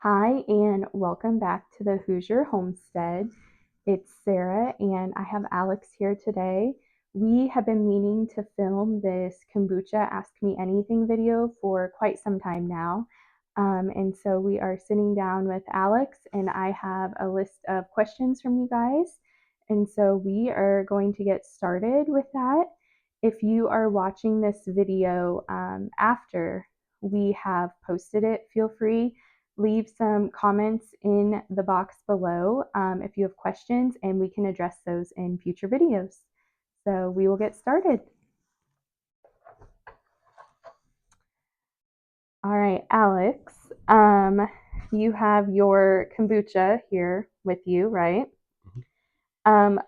Hi, and welcome back to the Hoosier Homestead. It's Sarah, and I have Alex here today. We have been meaning to film this kombucha Ask Me Anything video for quite some time now. And so we are sitting down with Alex, and I have a list of questions from you guys. And so we are going to get started with that. If you are watching this video after we have posted it, feel free leave some comments in the box below if you have questions, and we can address those in future videos. So we will get started. All right, Alex, you have your kombucha here with you, right?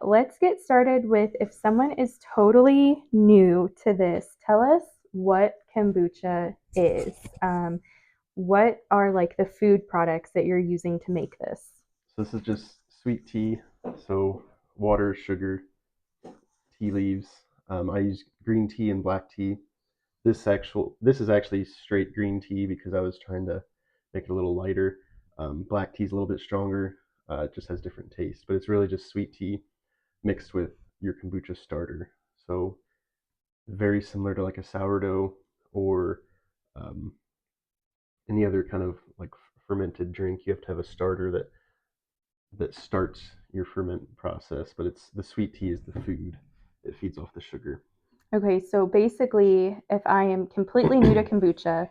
Let's get started with, if someone is totally new to this, tell us what kombucha is. What are like the food products that you're using to make this? So this is just sweet tea, so water, sugar, tea leaves. I use green tea and black tea. This is actually straight green tea because I was trying to make it a little lighter. Black tea is a little bit stronger. It just has different taste, but it's really just sweet tea mixed with your kombucha starter. So very similar to like a sourdough or um, any other kind of like fermented drink. You have to have a starter that starts your ferment process, but it's the sweet tea is the food. It feeds off the sugar. Okay, so basically, if I am completely new to kombucha,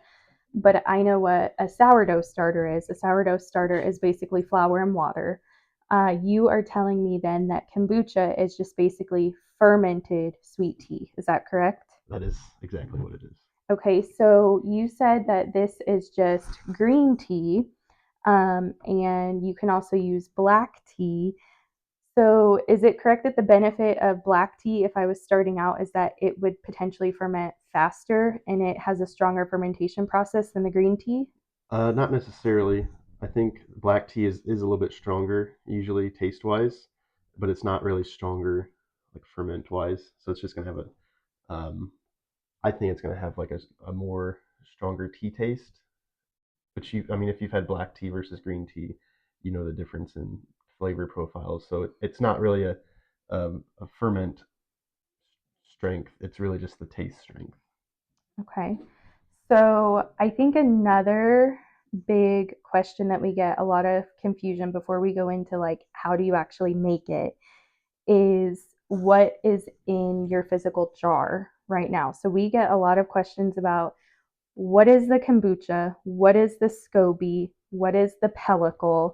but I know what a sourdough starter is, a sourdough starter is basically flour and water. You are telling me then that kombucha is just basically fermented sweet tea. Is that correct? That is exactly what it is. Okay, so you said that this is just green tea, and you can also use black tea. So is it correct that the benefit of black tea, if I was starting out, is that it would potentially ferment faster and it has a stronger fermentation process than the green tea? Not necessarily. I think black tea is a little bit stronger, usually taste wise, but it's not really stronger like ferment wise. So it's just gonna have I think it's gonna have like a more stronger tea taste. But I mean, if you've had black tea versus green tea, you know the difference in flavor profiles. So it's not really a ferment strength. It's really just the taste strength. Okay. So I think another big question that we get a lot of confusion before we go into like how do you actually make it is what is in your physical jar right now. So we get a lot of questions about what is the kombucha, what is the SCOBY, what is the pellicle.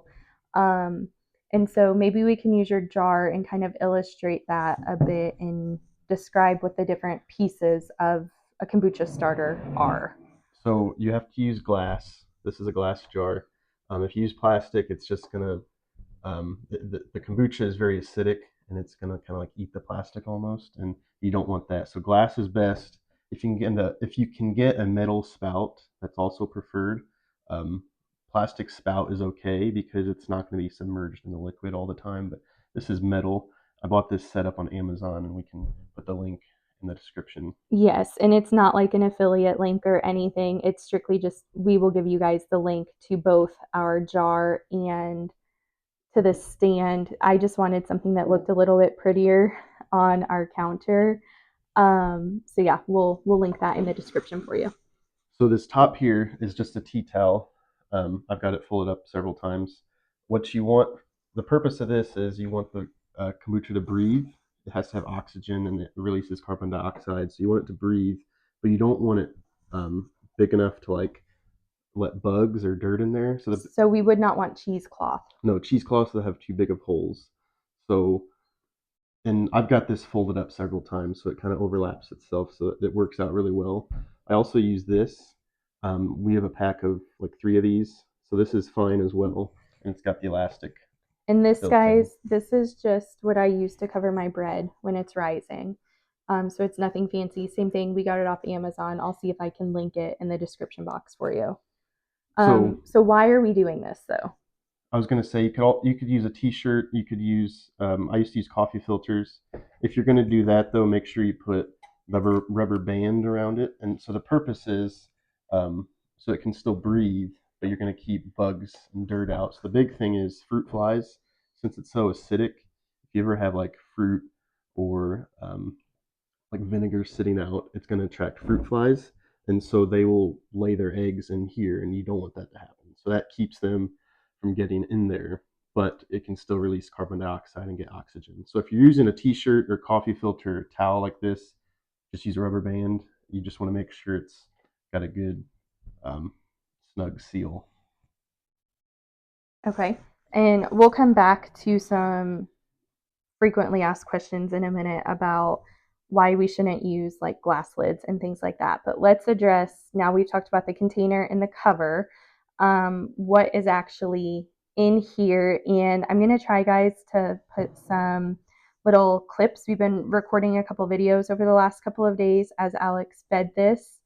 Um, and so maybe we can use your jar and kind of illustrate that a bit and describe what the different pieces of a kombucha starter are. So you have to use glass. This is a glass jar. If you use plastic, it's just gonna the kombucha is very acidic and it's gonna kind of like eat the plastic almost, and you don't want that. So glass is best. If you can get a metal spout, that's also preferred. Um, Plastic spout is okay because it's not going to be submerged in the liquid all the time. But this is metal. I bought this set up on Amazon, and we can put the link in the description. Yes, and it's not like an affiliate link or anything. It's strictly just we will give you guys the link to both our jar and to the stand. I just wanted something that looked a little bit prettier on our counter. So yeah, we'll link that in the description for you. So this top here is just a tea towel. I've got it folded up several times. What you want, the purpose of this is you want the kombucha to breathe. It has to have oxygen and it releases carbon dioxide. So you want it to breathe, but you don't want it big enough to like let bugs or dirt in there. So we would not want cheesecloth. No, cheesecloths that have too big of holes. So, and I've got this folded up several times, so it kind of overlaps itself, so it works out really well. I also use this. We have a pack of like three of these, so this is fine as well, and it's got the elastic And this, built in. guys, this is just what I use to cover my bread when it's rising. So it's nothing fancy. Same thing. We got it off Amazon. I'll see if I can link it in the description box for you. So So why are we doing this though? I was gonna say you could use a T-shirt. You could use I used to use coffee filters. If you're gonna do that though, make sure you put rubber band around it. And so the purpose is so it can still breathe, but you're going to keep bugs and dirt out. So the big thing is fruit flies. Since it's so acidic, if you ever have like fruit or like vinegar sitting out, it's going to attract fruit flies, and so they will lay their eggs in here, and you don't want that to happen. So that keeps them from getting in there, but it can still release carbon dioxide and get oxygen. So if you're using a t-shirt or coffee filter or towel like this, just use a rubber band. You just want to make sure it's got a good um, snug seal. Okay. And we'll come back to some frequently asked questions in a minute about why we shouldn't use like glass lids and things like that. But let's address, now we've talked about the container and the cover, what is actually in here. And I'm going to try, guys, to put some little clips. We've been recording a couple videos over the last couple of days as Alex fed this.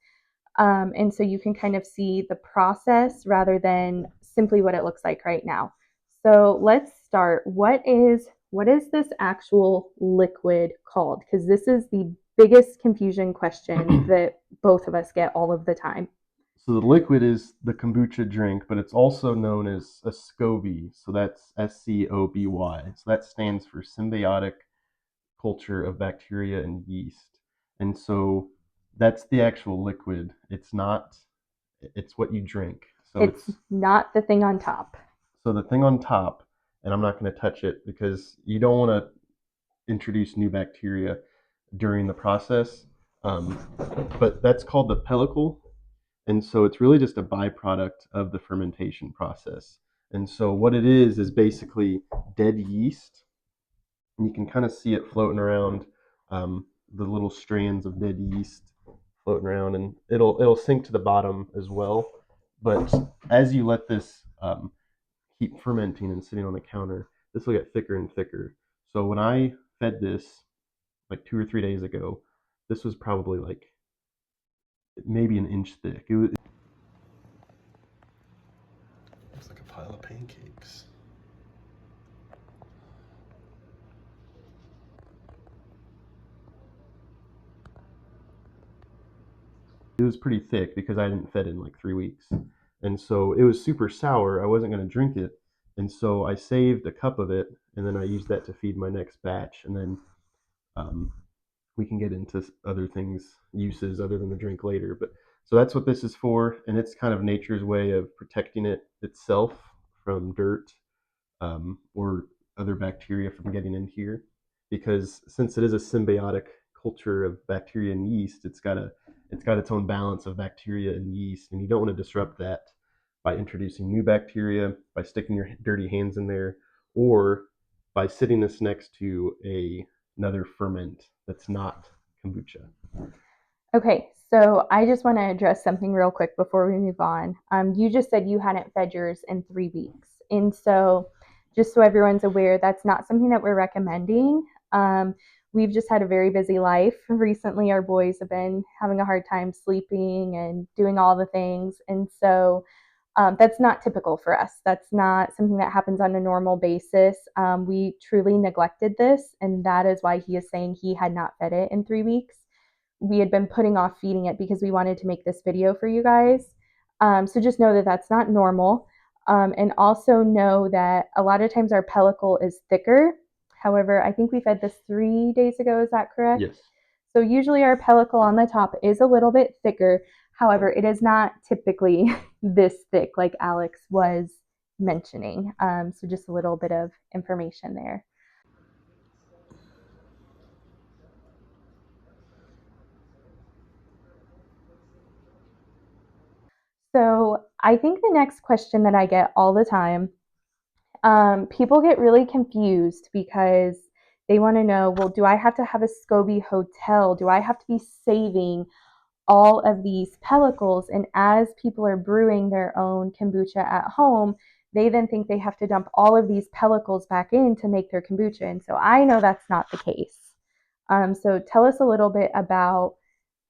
And so you can kind of see the process rather than simply what it looks like right now. So let's start. What is this actual liquid called? Because this is the biggest confusion question that both of us get all of the time. So the liquid is the kombucha drink, but it's also known as a SCOBY. So that's SCOBY. So that stands for symbiotic culture of bacteria and yeast. And so that's the actual liquid. It's not, it's what you drink. So it's not the thing on top. So the thing on top, and I'm not going to touch it because you don't want to introduce new bacteria during the process. But that's called the pellicle. And so it's really just a byproduct of the fermentation process. And so what it is basically dead yeast. And you can kind of see it floating around, the little strands of dead yeast floating around, and it'll sink to the bottom as well. But as you let this keep fermenting and sitting on the counter, this will get thicker and thicker. So when I fed this like 2 or 3 days ago, this was probably like maybe an inch thick. It was like a pile of pancakes. It was pretty thick because I hadn't fed it in like 3 weeks. And so it was super sour. I wasn't going to drink it. And so I saved a cup of it, and then I used that to feed my next batch. And then um, we can get into other things, uses other than the drink later. But so that's what this is for. And it's kind of nature's way of protecting it itself from dirt, or other bacteria from getting in here. Because since it is a symbiotic culture of bacteria and yeast, it's got its own balance of bacteria and yeast, and you don't want to disrupt that by introducing new bacteria, by sticking your dirty hands in there, or by sitting this next to another ferment that's not kombucha. Okay, so I just want to address something real quick before we move on. You just said you hadn't fed yours in 3 weeks. And so, just so everyone's aware, that's not something that we're recommending. We've just had a very busy life. Recently, our boys have been having a hard time sleeping and doing all the things. And so, that's not typical for us. That's not something that happens on a normal basis. We truly neglected this, and that is why he is saying he had not fed it in 3 weeks. We had been putting off feeding it because we wanted to make this video for you guys. So just know that that's not normal. And also know that a lot of times our pellicle is thicker. However, I think we fed this 3 days ago. Is that correct? Yes. So usually our pellicle on the top is a little bit thicker. However, it is not typically this thick like Alex was mentioning. So just a little bit of information there. So I think the next question that I get all the time, people get really confused because they want to know, well, do I have to have a SCOBY hotel? Do I have to be saving all of these pellicles? And as people are brewing their own kombucha at home, they then think they have to dump all of these pellicles back in to make their kombucha. And so I know that's not the case. So tell us a little bit about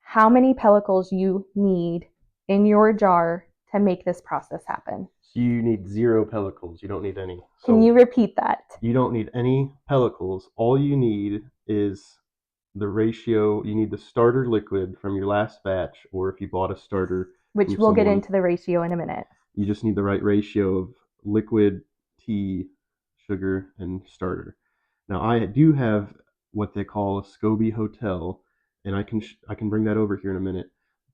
how many pellicles you need in your jar to make this process happen. So you need 0 pellicles. You don't need any. Can you repeat that? You don't need any pellicles. All you need is the ratio. You need the starter liquid from your last batch, or if you bought a starter, which we'll get into the ratio in a minute. You just need the right ratio of liquid, tea, sugar, and starter. Now I do have what they call a SCOBY hotel, and I can bring that over here in a minute.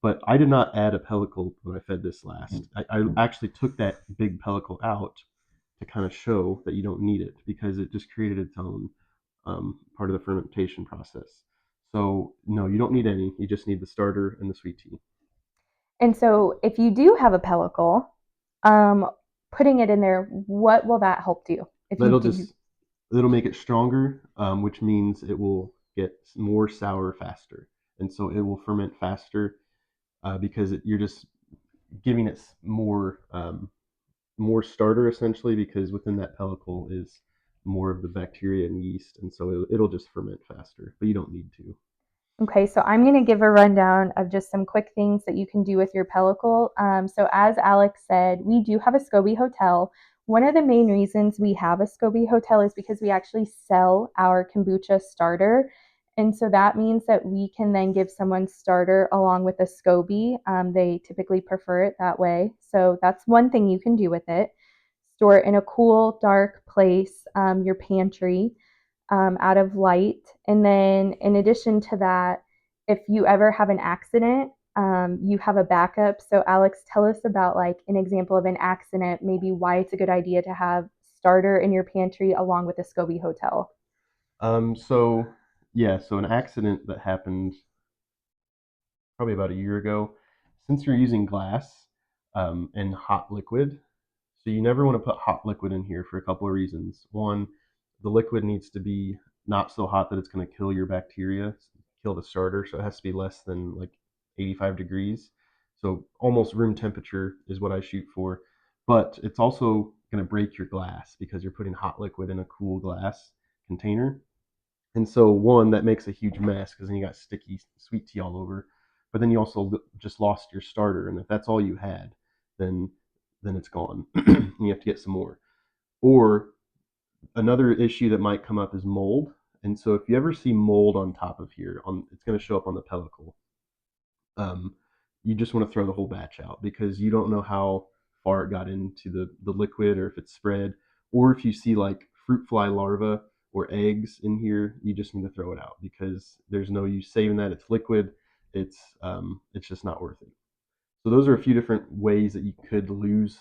But I did not add a pellicle when I fed this last. I actually took that big pellicle out to kind of show that you don't need it because it just created its own part of the fermentation process. So no, you don't need any. You just need the starter and the sweet tea. And so if you do have a pellicle, um, putting it in there, what will that help do if you That'll do? just it'll make it stronger, which means it will get more sour faster, and so it will ferment faster because you're just giving it more starter essentially because within that pellicle is more of the bacteria and yeast, and so it'll just ferment faster. But you don't need to. Okay, so I'm going to give a rundown of just some quick things that you can do with your pellicle. So as Alex said, we do have a SCOBY hotel. One of the main reasons we have a SCOBY hotel is because we actually sell our kombucha starter. And so that means that we can then give someone starter along with a SCOBY. They typically prefer it that way. So that's one thing you can do with it. Store it in a cool, dark place, your pantry, out of light. And then, in addition to that, if you ever have an accident, you have a backup. So, Alex, tell us about like an example of an accident, maybe why it's a good idea to have starter in your pantry along with a SCOBY hotel. So yeah, so an accident that happened probably about a year ago. Since you're using glass and hot liquid, so you never want to put hot liquid in here for a couple of reasons. One, the liquid needs to be not so hot that it's going to kill your bacteria, kill the starter. So it has to be less than like 85 degrees. So almost room temperature is what I shoot for. But it's also going to break your glass because you're putting hot liquid in a cool glass container. And so one that makes a huge mess because then you got sticky sweet tea all over. But then you also just lost your starter, and if that's all you had, then it's gone. And you have to get some more. Or another issue that might come up is mold. And so if you ever see mold on top of here, it's going to show up on the pellicle. Um, you just want to throw the whole batch out because you don't know how far it got into the liquid or if it's spread. Or if you see like fruit fly larvae or eggs in here, you just need to throw it out because there's no use saving that. It's liquid. It's just not worth it. So those are a few different ways that you could lose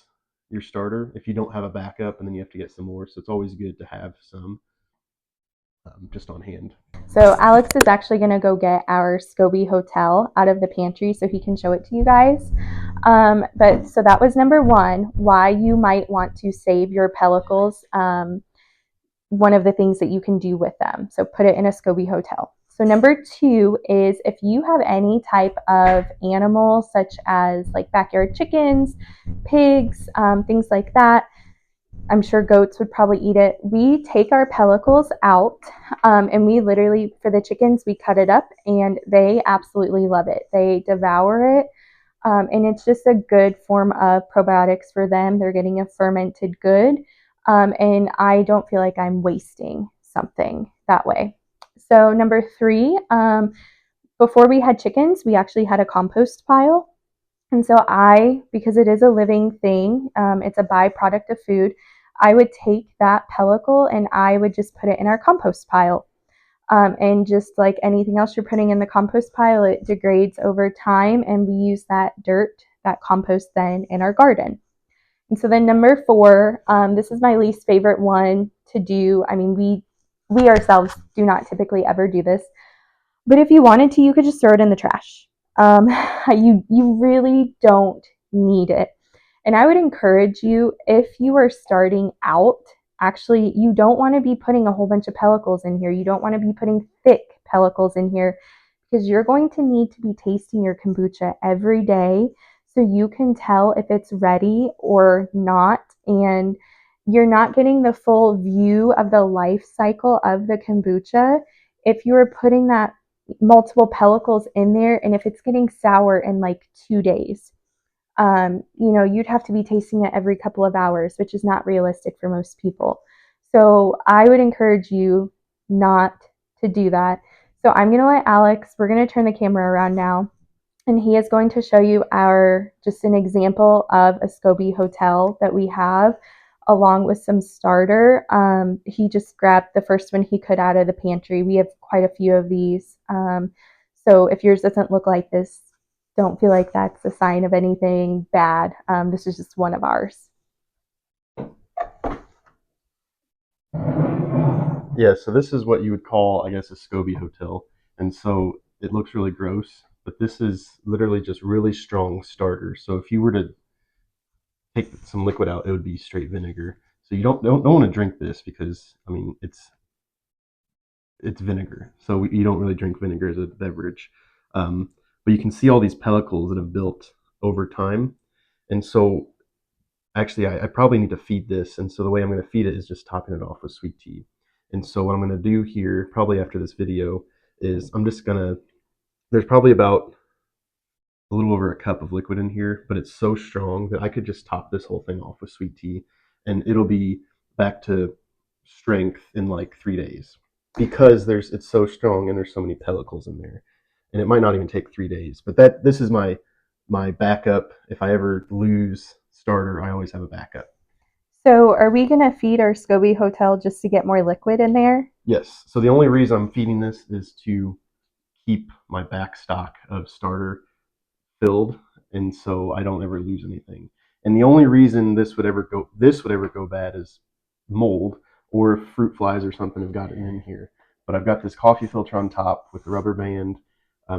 your starter if you don't have a backup and then you have to get some more. So it's always good to have some just on hand. So Alex is actually going to go get our SCOBY hotel out of the pantry so he can show it to you guys. But so that was number one, why you might want to save your pellicles. One of the things that you can do with them. So put it in a SCOBY hotel. So number two is if you have any type of animal, such as like backyard chickens, pigs, things like that. I'm sure goats would probably eat it. We take our pellicles out, and we literally, for the chickens, we cut it up and they absolutely love it. They devour it. And it's just a good form of probiotics for them. They're getting a fermented good. And I don't feel like I'm wasting something that way. So, number three, before we had chickens, we actually had a compost pile. And so because it is a living thing, it's a byproduct of food, I would take that pellicle and I would just put it in our compost pile. And just like anything else you're putting in the compost pile, it degrades over time, and we use that dirt, that compost, then in our garden. And so then number four, this is my least favorite one to do. I mean, we ourselves do not typically ever do this, but if you wanted to, you could just throw it in the trash. Um, you really don't need it. And I would encourage you, if you are starting out, actually, you don't want to be putting a whole bunch of pellicles in here. You don't want to be putting thick pellicles in here because you're going to need to be tasting your kombucha every day so you can tell if it's ready or not. And you're not getting the full view of the life cycle of the kombucha if you are putting that multiple pellicles in there and if it's getting sour in like 2 days. You'd have to be tasting it every couple of hours, which is not realistic for most people. So I would encourage you not to do that. So I'm going to let Alex, we're going to turn the camera around now. and he is going to show you just an example of a SCOBY hotel that we have, along with some starter. He just grabbed the first one he could out of the pantry. We have quite a few of these. So if yours doesn't look like this, don't feel like that's a sign of anything bad. This is just one of ours. Yeah, so this is what you would call, I guess, a SCOBY hotel. And so it looks really gross, but this is literally just really strong starter. So if you were to take some liquid out, it would be straight vinegar. So you don't want to drink this because I mean it's vinegar. So you don't really drink vinegar as a beverage. But you can see all these pellicles that have built over time. And so actually, I probably need to feed this. And so the way I'm going to feed it is just topping it off with sweet tea. And so what I'm going to do here, probably after this video, is I'm just going to, there's probably about a little over a cup of liquid in here, but it's so strong that I could just top this whole thing off with sweet tea and it'll be back to strength in like 3 days because it's so strong and there's so many pellicles in there. And it might not even take 3 days. But this is my backup. If I ever lose starter, I always have a backup. So are we going to feed our SCOBY hotel just to get more liquid in there? Yes. So the only reason I'm feeding this is to keep my back stock of starter filled, and so I don't ever lose anything. And the only reason this would ever go bad is mold or if fruit flies or something have gotten in here. But I've got this coffee filter on top with a rubber band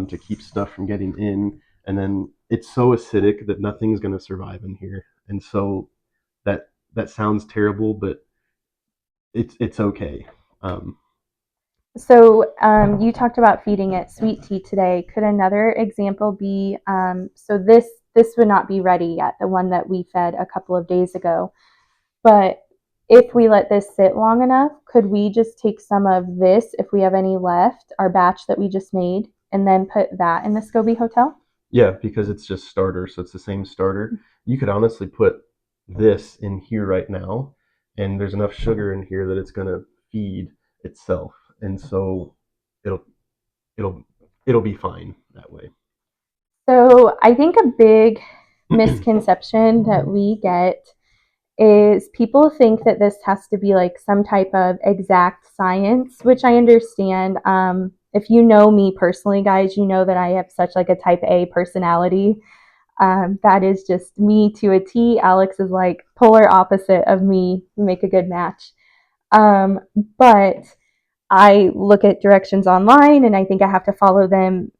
to keep stuff from getting in, and then it's so acidic that nothing's going to survive in here. And so that sounds terrible, but it's okay. Um, So you talked about feeding it sweet tea today. Could another example be, so this would not be ready yet, the one that we fed a couple of days ago. But if we let this sit long enough, could we just take some of this, if we have any left, our batch that we just made, and then put that in the SCOBY hotel? Yeah, because it's just starter, so it's the same starter. You could honestly put this in here right now, and there's enough sugar in here that it's gonna feed itself, and so it'll it'll it'll be fine that way. So I think a big misconception that we get is people think that this has to be like some type of exact science, which I understand. If you know me personally, guys, you know that I have such like a type A personality. That is just me to a T. Alex is like polar opposite of me. We make a good match. Um, but I look at directions online and I think I have to follow them,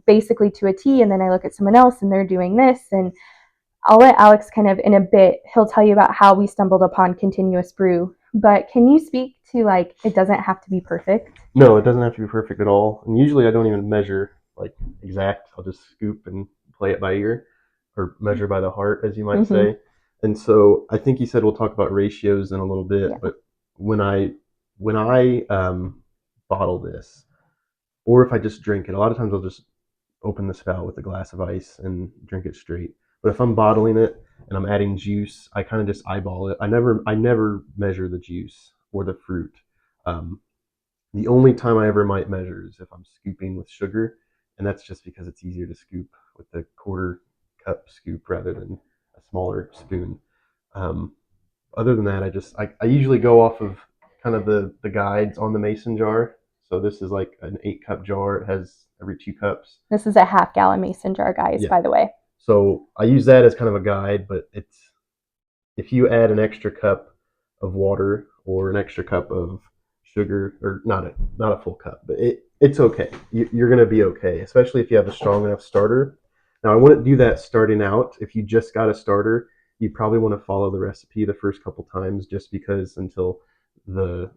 basically to a T. And then I look at someone else and they're doing this. And I'll let Alex kind of in a bit, he'll tell you about how we stumbled upon continuous brew. But can you speak to like, it doesn't have to be perfect? No, it doesn't have to be perfect at all. And usually I don't even measure like exact. I'll just scoop and play it by ear or measure by the heart, as you might say. And so I think you said we'll talk about ratios in a little bit, Yeah. but when I bottle this, or if I just drink it, a lot of times I'll just open the spout with a glass of ice and drink it straight. But if I'm bottling it and I'm adding juice, I kind of just eyeball it. I never measure the juice or the fruit. Um, the only time I ever might measure is if I'm scooping with sugar, and that's just because it's easier to scoop with the quarter cup scoop rather than a smaller spoon. Um, Other than that, I usually go off of kind of the guides on the mason jar. So this is like an 8 cup jar. It has every 2 cups. This is a half-gallon mason jar, guys, Yeah. by the way. So I use that as kind of a guide, but it's if you add an extra cup of water or an extra cup of sugar, or not a full cup, but it's okay. You're gonna be okay, especially if you have a strong enough starter. Now I wouldn't do that starting out. If you just got a starter, you probably want to follow the recipe the first couple times, just because until the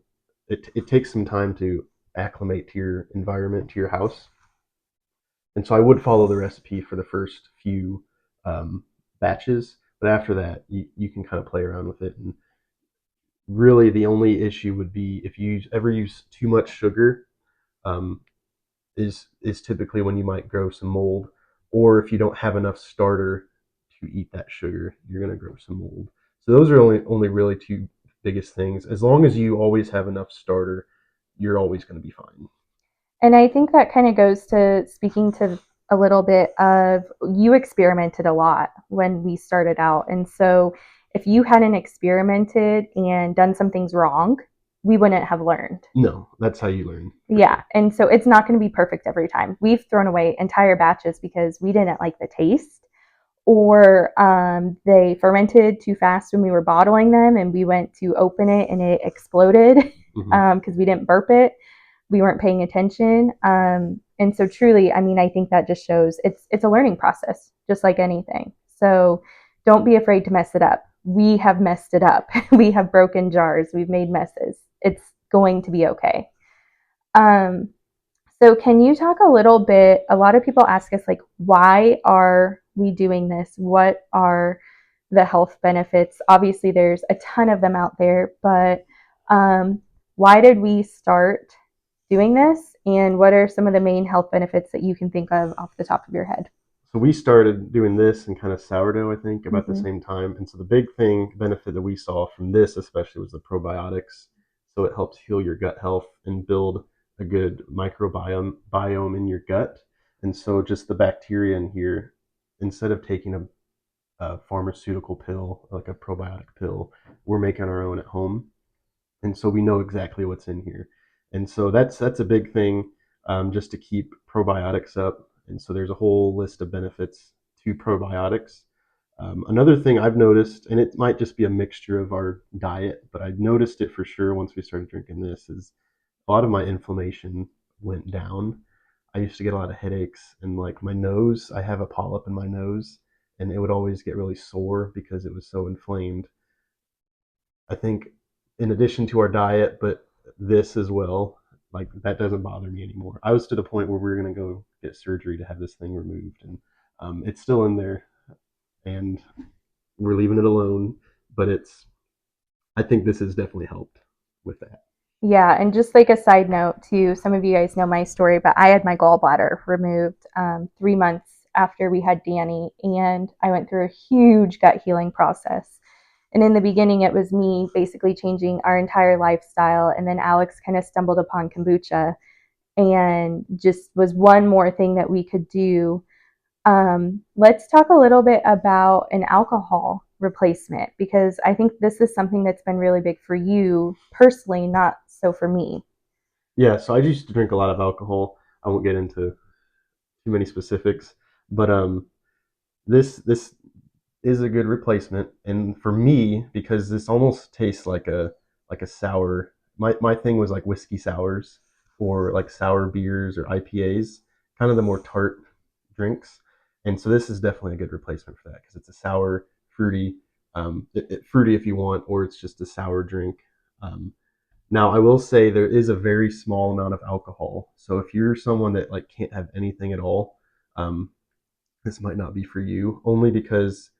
it takes some time to acclimate to your environment, to your house. And so I would follow the recipe for the first few batches, but after that, you can kind of play around with it. And really, the only issue would be if you ever use too much sugar, um, is typically when you might grow some mold, or if you don't have enough starter to eat that sugar, you're going to grow some mold. So those are only really two biggest things. As long as you always have enough starter, you're always going to be fine. And I think that kind of goes to speaking to a little bit of, you experimented a lot when we started out. And so if you hadn't experimented and done some things wrong, we wouldn't have learned. No, that's how you learn. Yeah. Sure. And so it's not going to be perfect every time. We've thrown away entire batches because we didn't like the taste, or they fermented too fast when we were bottling them and we went to open it and it exploded because we didn't burp it. We weren't paying attention. And so truly, I mean, I think that just shows it's a learning process, just like anything. So don't be afraid to mess it up. We have messed it up. We have broken jars. We've made messes. It's going to be okay. Um, so can you talk a little bit? A lot of people ask us, like, why are we doing this? What are the health benefits? Obviously, there's a ton of them out there, but why did we start doing this? And what are some of the main health benefits that you can think of off the top of your head? So we started doing this and kind of sourdough, I think, about the same time. And so the big thing benefit that we saw from this, especially, was the probiotics. So it helps heal your gut health and build a good microbiome in your gut. And so just the bacteria in here, instead of taking a pharmaceutical pill, like a probiotic pill, we're making our own at home. And so we know exactly what's in here. And so that's a big thing, just to keep probiotics up. And so there's a whole list of benefits to probiotics. Another thing I've noticed, and it might just be a mixture of our diet, but I noticed it for sure once we started drinking this, is a lot of my inflammation went down. I used to get a lot of headaches, and like my nose, I have a polyp in my nose, and it would always get really sore because it was so inflamed. I think in addition to our diet, but this as well, like that doesn't bother me anymore. I was to the point where we were going to go get surgery to have this thing removed, and it's still in there, and we're leaving it alone. But I think this has definitely helped with that. Yeah, and just like a side note too, some of you guys know my story, but I had my gallbladder removed 3 months after we had Danny, and I went through a huge gut healing process. And in the beginning, it was me basically changing our entire lifestyle, and then Alex kind of stumbled upon kombucha, and just was one more thing that we could do. Let's talk a little bit about an alcohol replacement, because I think this is something that's been really big for you personally, not so for me. Yeah, so I used to drink a lot of alcohol. I won't get into too many specifics, but this is a good replacement. And for me, because this almost tastes like a sour. My thing was like whiskey sours or like sour beers or IPAs, kind of the more tart drinks. And so this is definitely a good replacement for that because it's a sour, fruity, fruity if you want, or it's just a sour drink. Um, Now I will say there is a very small amount of alcohol. So if you're someone that like can't have anything at all, um, this might not be for you. Only because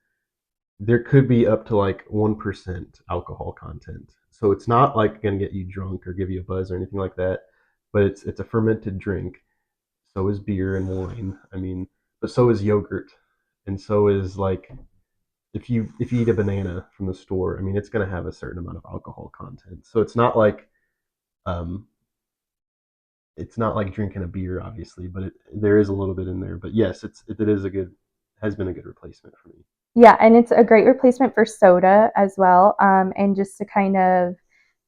there could be up to like 1% alcohol content. So it's not like going to get you drunk or give you a buzz or anything like that. But it's a fermented drink. So is beer and wine. I mean, but so is yogurt, and so is like if you eat a banana from the store. I mean, it's going to have a certain amount of alcohol content. So um, it's not like drinking a beer, obviously, but there is a little bit in there. But yes, it is a good has been a good replacement for me. Yeah, and it's a great replacement for soda as well. And just to kind of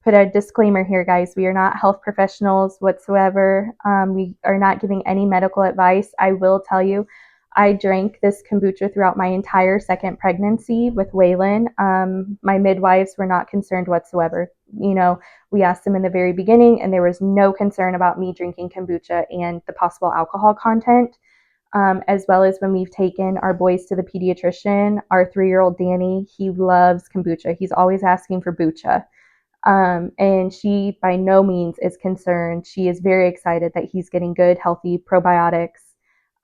put a disclaimer here, guys, we are not health professionals whatsoever. We are not giving any medical advice. I will tell you, I drank this kombucha throughout my entire second pregnancy with Waylon. My midwives were not concerned whatsoever. We asked them in the very beginning, and there was no concern about me drinking kombucha and the possible alcohol content. As well as when we've taken our boys to the pediatrician. Our 3-year-old Danny, he loves kombucha. He's always asking for bucha. And she by no means is concerned. She is very excited that he's getting good, healthy probiotics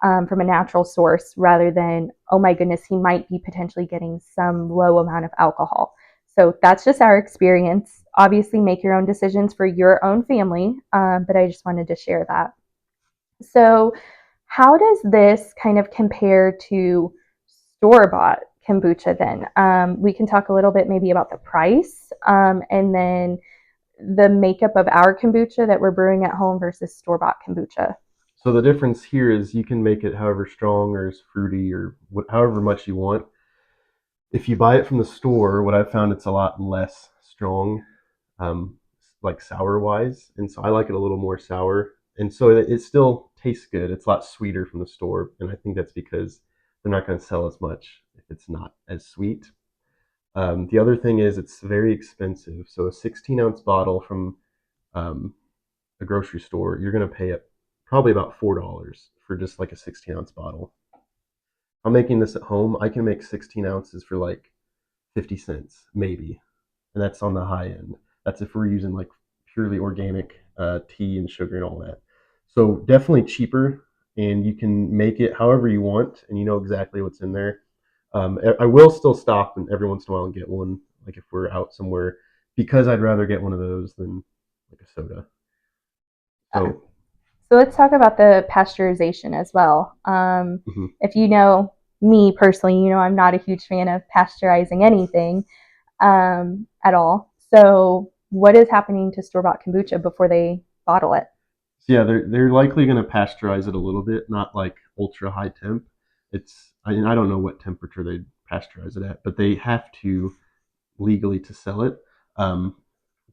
from a natural source rather than, oh my goodness, he might be potentially getting some low amount of alcohol. So that's just our experience. Obviously, make your own decisions for your own family, but I just wanted to share that. So, how does this kind of compare to store-bought kombucha then? We can talk a little bit maybe about the price, and then the makeup of our kombucha that we're brewing at home versus store-bought kombucha. So the difference here is you can make it however strong or as fruity or however much you want. If you buy it from the store, what I've found, it's a lot less strong, um, like sour wise, and so I like it a little more sour, and so it still tastes good. It's a lot sweeter from the store, and I think that's because they're not going to sell as much if it's not as sweet. The other thing is it's very expensive. So a 16-ounce bottle from um, a grocery store, you're going to pay it probably about $4 for just like a 16-ounce bottle. I'm making this at home. I can make 16 ounces for like 50 cents, maybe. And that's on the high end. That's if we're using like purely organic tea and sugar and all that. So definitely cheaper, and you can make it however you want, and you know exactly what's in there. I will still stop every once in a while and get one, like if we're out somewhere, because I'd rather get one of those than like a soda. Uh, So, So let's talk about the pasteurization as well. mhm. If you know me personally, you know I'm not a huge fan of pasteurizing anything at all. So what is happening to store bought kombucha before they bottle it? So yeah, they're likely going to pasteurize it a little bit, not like ultra high temp. I don't know what temperature they pasteurize it at, but they have to legally to sell it, um,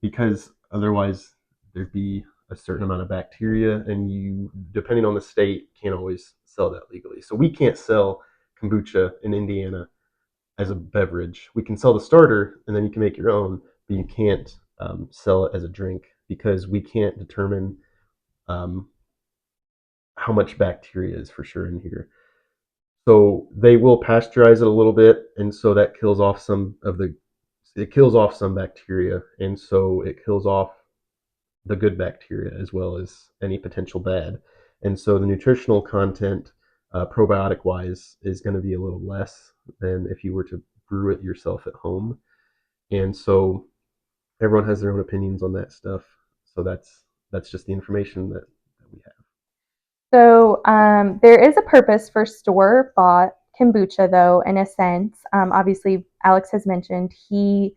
because otherwise there'd be a certain amount of bacteria, and you, depending on the state, can't always sell that legally. So we can't sell kombucha in Indiana as a beverage. We can sell the starter, and then you can make your own, but you can't sell it as a drink because we can't determine um, how much bacteria is for sure in here. So they will pasteurize it a little bit, and so that kills off some of the it kills off some bacteria, and so it kills off the good bacteria as well as any potential bad. And so the nutritional content, probiotic wise, is going to be a little less than if you were to brew it yourself at home. And so everyone has their own opinions on that stuff. So that's just the information that we have. So there is a purpose for store bought kombucha, though, in a sense. Obviously, Alex has mentioned he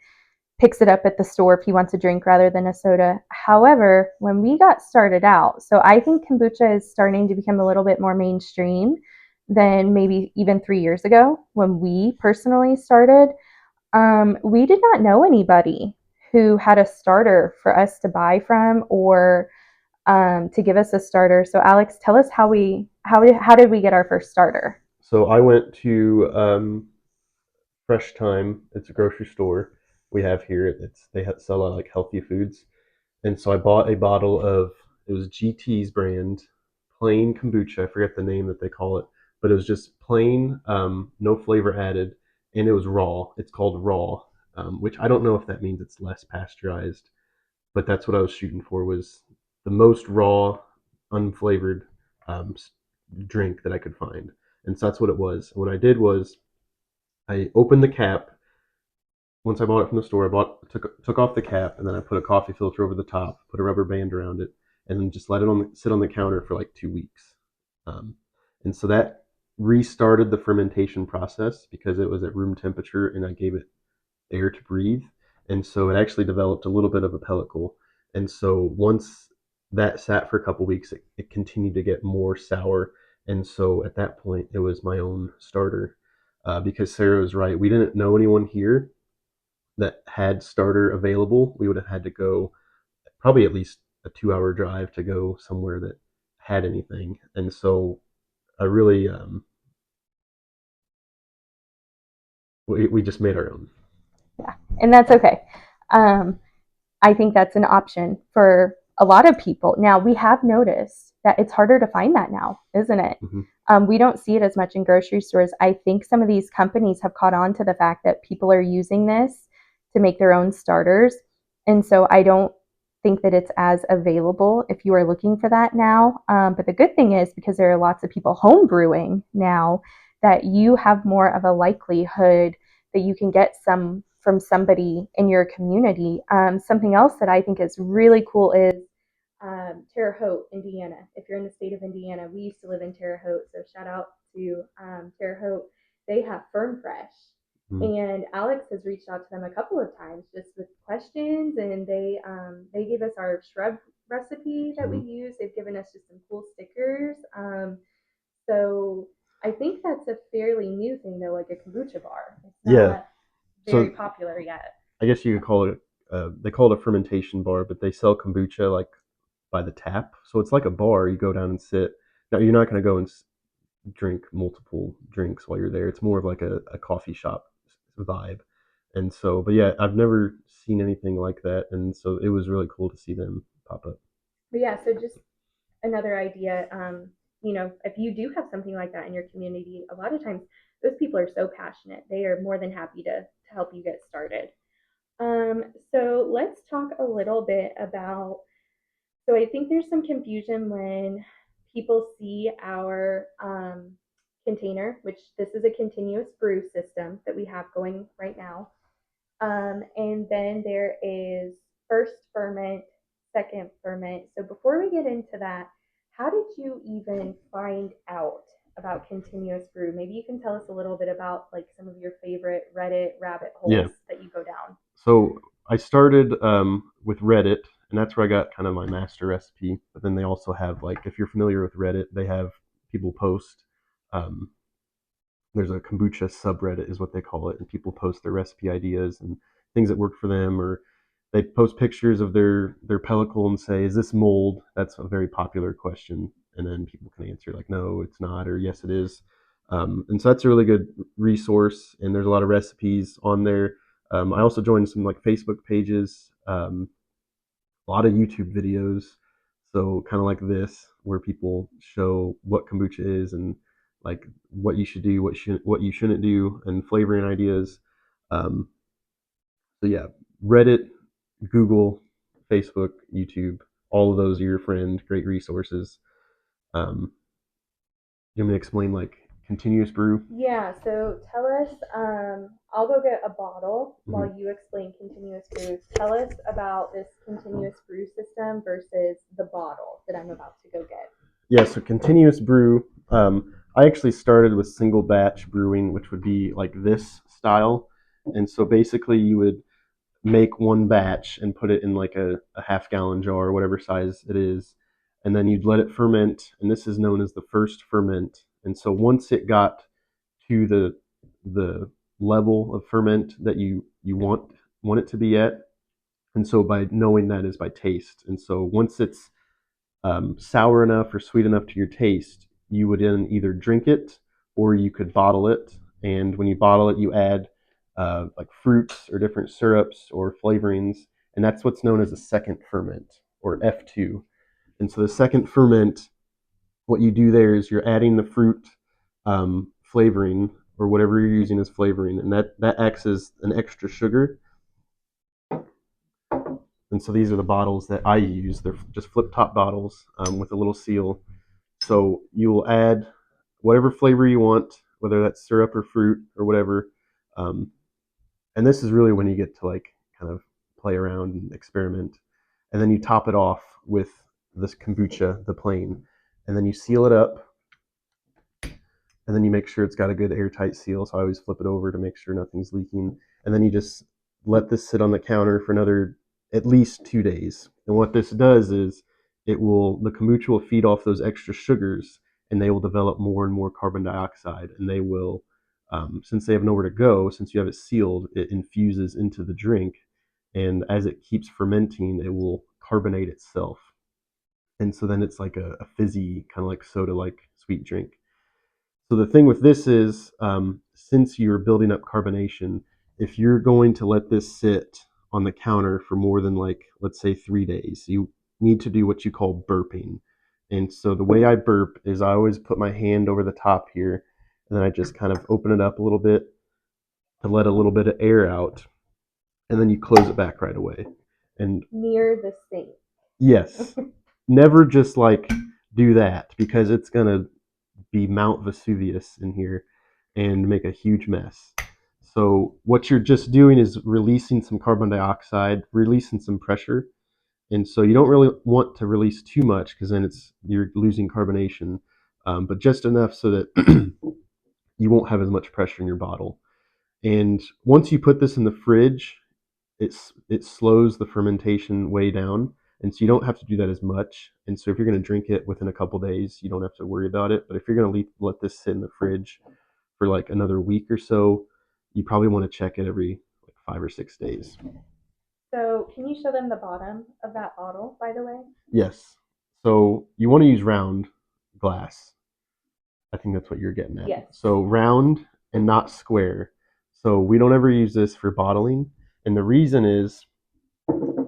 picks it up at the store if he wants a drink rather than a soda. However, when we got started out, so I think kombucha is starting to become a little bit more mainstream than maybe even 3 years ago when we personally started. We did not know anybody who had a starter for us to buy from or to give us a starter. So, Alex, tell us how did we get our first starter? So I went to Fresh Time. It's a grocery store we have here. They sell a lot of like healthy foods, and so I bought a bottle of, it was GT's brand plain kombucha. I forget the name that they call it, but it was just plain, no flavor added, and it was raw. It's called raw, which I don't know if that means it's less pasteurized, but that's what I was shooting for, was the most raw, unflavored um, drink that I could find, and so that's what it was. What I did was I opened the cap. Once I bought it from the store, took off the cap, and then I put a coffee filter over the top, put a rubber band around it, and then just let it sit on the counter for like 2 weeks. Um, and so that restarted the fermentation process because it was at room temperature, and I gave it air to breathe, and so it actually developed a little bit of a pellicle. And so once that sat for a couple weeks, it continued to get more sour, and so at that point, it was my own starter. Because Sarah was right, we didn't know anyone here that had starter available. We would have had to go probably at least a 2 hour drive to go somewhere that had anything. And so I really, we just made our own. Yeah, and that's okay. Um, I think that's an option for a lot of people. Now, we have noticed that it's harder to find that now, isn't it? Mm-hmm. We don't see it as much in grocery stores. I think some of these companies have caught on to the fact that people are using this to make their own starters. And so I don't think that it's as available if you are looking for that now. But the good thing is, because there are lots of people home brewing now, that you have more of a likelihood that you can get some from somebody in your community. Something else that I think is really cool is Terre Haute, Indiana. If you're in the state of Indiana, we used to live in Terre Haute, so shout out to Terre Haute. They have Firm Fresh, Mm-hmm. and Alex has reached out to them a couple of times just with questions, and they gave us our shrub recipe that we Mhm. use. They've given us just some cool stickers. So I think that's a fairly new thing though, like a kombucha bar. It's Yeah. not very So popular yet. I guess you could call it. They call it a fermentation bar, but they sell kombucha like by the tap. So it's like a bar. You go down and sit. Now you're not going to go and drink multiple drinks while you're there. It's more of like a coffee shop vibe. And so, but yeah, I've never seen anything like that, and so it was really cool to see them pop up. But yeah, so just another idea. If you do have something like that in your community, a lot of times those people are so passionate. They are more than happy to help you get started. So let's talk a little bit about. So I think there's some confusion when people see our container, which this is a continuous brew system that we have going right now. And then there is first ferment, second ferment. So before we get into that, how did you even find out about continuous brew? Maybe you can tell us a little bit about like some of your favorite Reddit rabbit Yeah. holes that you go down. So I started with Reddit, and that's where I got kind of my master recipe. But then they also have like, if you're familiar with Reddit, they have people post. Um, there's a kombucha subreddit, is what they call it, and people post their recipe ideas and things that work for them, or they post pictures of their pellicle and say, "Is this mold?" That's a very popular question, and then people can answer like, "No, it's not," or "Yes, it is." And so that's a really good resource, and there's a lot of recipes on there. I also joined some like Facebook pages, a lot of YouTube videos. So kind of like this, where people show what kombucha is and like what you should do, what you shouldn't do, and flavoring ideas. Um, so yeah, Reddit, Google, Facebook, YouTube, all of those are your friend. Great resources. Um, you want me to explain like continuous brew? Yeah, so tell us, I'll go get a bottle Mm-hmm. while you explain continuous brew. Tell us about this continuous brew system versus the bottle that I'm about to go get. Yeah, so continuous brew. I actually started with single batch brewing, which would be like this style. And so basically, you would make one batch and put it in like a half-gallon jar or whatever size it is. And then you'd let it ferment. And this is known as the first ferment. And so once it got to the level of ferment that you want it to be at, and so by knowing that is by taste. And so once it's sour enough or sweet enough to your taste, you would then either drink it or you could bottle it. And when you bottle it, you add like fruits or different syrups or flavorings, and that's what's known as a second ferment or F2. And so the second ferment, what you do there is you're adding the fruit flavoring or whatever you're using as flavoring, and that acts as an extra sugar. And so these are the bottles that I use. They're just flip top bottles with a little seal. So you will add whatever flavor you want, whether that's syrup or fruit or whatever. Um, and this is really when you get to like kind of play around and experiment. And then you top it off with this kombucha, the plain, and then you seal it up. And then you make sure it's got a good airtight seal. So I always flip it over to make sure nothing's leaking. And then you just let this sit on the counter for another at least 2 days. And what this does is the kombucha will feed off those extra sugars, and they will develop more and more carbon dioxide. And they will, since they have nowhere to go, since you have it sealed, it infuses into the drink. And as it keeps fermenting, it will carbonate itself. And so then it's like a fizzy, kind of like soda like sweet drink. So the thing with this is, since you're building up carbonation, if you're going to let this sit on the counter for more than like, let's say 3 days, you need to do what you call burping. And so the way I burp is I always put my hand over the top here, and then I just kind of open it up a little bit to let a little bit of air out, and then you close it back right away. And Near the sink. yes, never just like do that because it's gonna be Mount Vesuvius in here and make a huge mess. So what you're just doing is releasing some carbon dioxide, releasing some pressure. And so you don't really want to release too much because then you're losing carbonation, but just enough so that you won't have as much pressure in your bottle. And once you put this in the fridge, it slows the fermentation way down. And so you don't have to do that as much. And so if you're going to drink it within a couple days, you don't have to worry about it. But if you're going to let this sit in the fridge for like another week or so, you probably want to check it every like 5 or 6 days. So, can you show them the bottom of that bottle, by the way? Yes. So you want to use round glass. I think that's what you're getting at. Yes. So round and not square. So we don't ever use this for bottling. And the reason is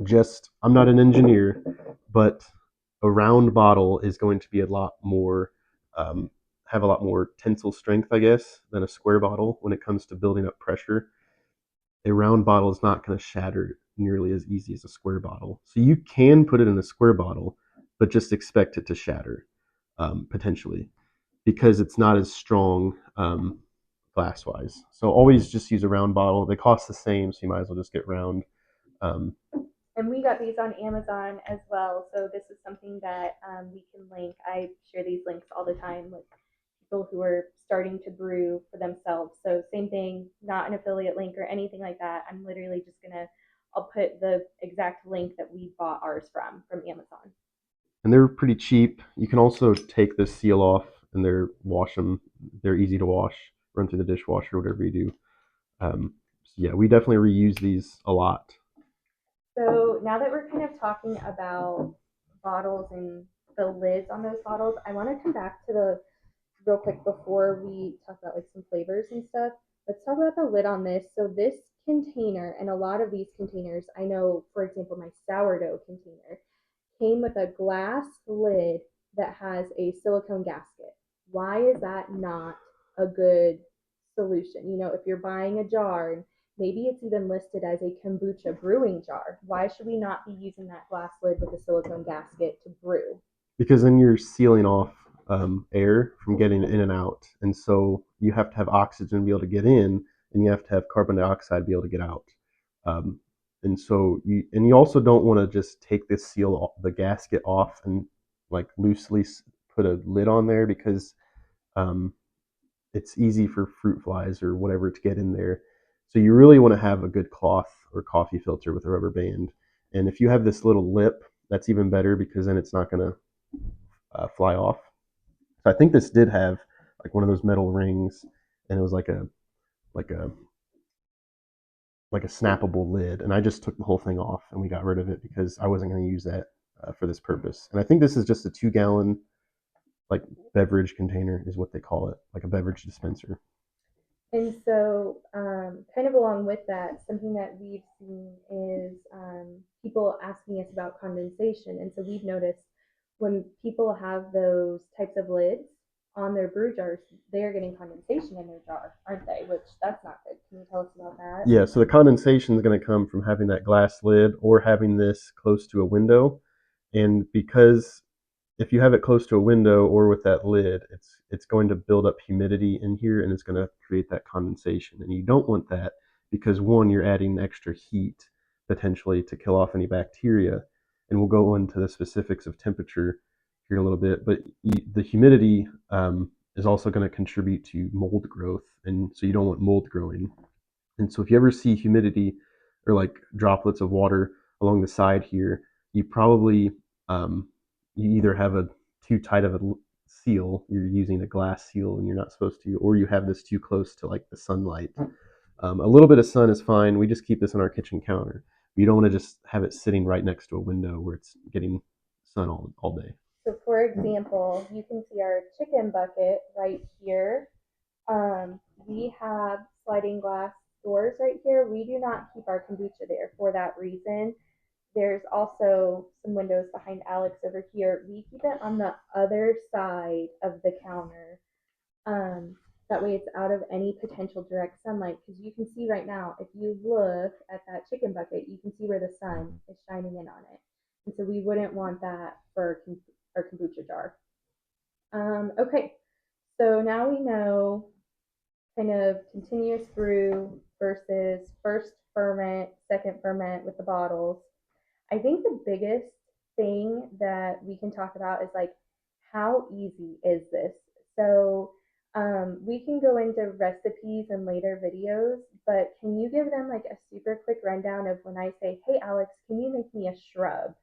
just, I'm not an engineer, but a round bottle is going to be a lot more, have a lot more tensile strength, I guess, than a square bottle when it comes to building up pressure. A round bottle is not going to shatter nearly as easy as a square bottle. So you can put it in a square bottle, but just expect it to shatter potentially because it's not as strong glass wise. So always just use a round bottle. They cost the same, so you might as well just get round. Um, And we got these on Amazon as well. So this is something that we can link. I share these links all the time with people who are starting to brew for themselves. So same thing, not an affiliate link or anything like that. I'm literally just gonna, I'll put the exact link that we bought ours from Amazon. and they're pretty cheap. You can also take the seal off and wash them. They're easy to wash. Run through the dishwasher, whatever you do. So yeah, we definitely reuse these a lot. So now that we're kind of talking about bottles and the lids on those bottles, I want to come back to the real quick before we talk about like some flavors and stuff. Let's talk about the lid on this. So this container and a lot of these containers, I know, for example, my sourdough container came with a glass lid that has a silicone gasket. Why is that not a good solution? You know, if you're buying a jar and maybe it's even listed as a kombucha brewing jar, why should we not be using that glass lid with a silicone gasket to brew? Because then you're sealing off air from getting in and out, and so you have to have oxygen to be able to get in, and you have to have carbon dioxide to be able to get out. Um, and so you also don't want to just take this the gasket off, and like loosely put a lid on there because um, it's easy for fruit flies or whatever to get in there. So you really want to have a good cloth or coffee filter with a rubber band. And if you have this little lip, that's even better because then it's not going to fly off. So I think this did have like one of those metal rings, and it was like a like a snappable lid. And I just took the whole thing off, and we got rid of it because I wasn't going to use that for this purpose. And I think this is just a 2 gallon like beverage container is what they call it, like a beverage dispenser. And so, kind of along with that, something that we've seen is people asking us about condensation. And so we've noticed when people have those types of lids on their brew jars, they are getting condensation in their jar, aren't they? Which that's not good. Can you tell us about that? Yeah, so the condensation is going to come from having that glass lid or having this close to a window. And because if you have it close to a window or with that lid, it's going to build up humidity in here and it's going to create that condensation. And you don't want that because one, you're adding extra heat potentially to kill off any bacteria. And we'll go into the specifics of temperature here in a little bit. But the humidity is also going to contribute to mold growth, and so you don't want mold growing. And so if you ever see humidity or like droplets of water along the side here, you probably you either have a too tight of a seal, you're using a glass seal and you're not supposed to, or you have this too close to like the sunlight. A little bit of sun is fine. We just keep this on our kitchen counter. You don't want to just have it sitting right next to a window where it's getting sun all day. So, for example, you can see our chicken bucket right here. We have sliding glass doors right here. We do not keep our kombucha there for that reason. There's also some windows behind Alex over here. We keep it on the other side of the counter. That way it's out of any potential direct sunlight because you can see right now, if you look at that chicken bucket, you can see where the sun is shining in on it. And so we wouldn't want that for our kombucha jar. Okay, so now we know kind of continuous brew versus first ferment, second ferment with the bottles. I think the biggest thing that we can talk about is like, how easy is this? So we can go into recipes in later videos, but can you give them like a super quick rundown of when I say, hey, Alex, can you make me a shrub?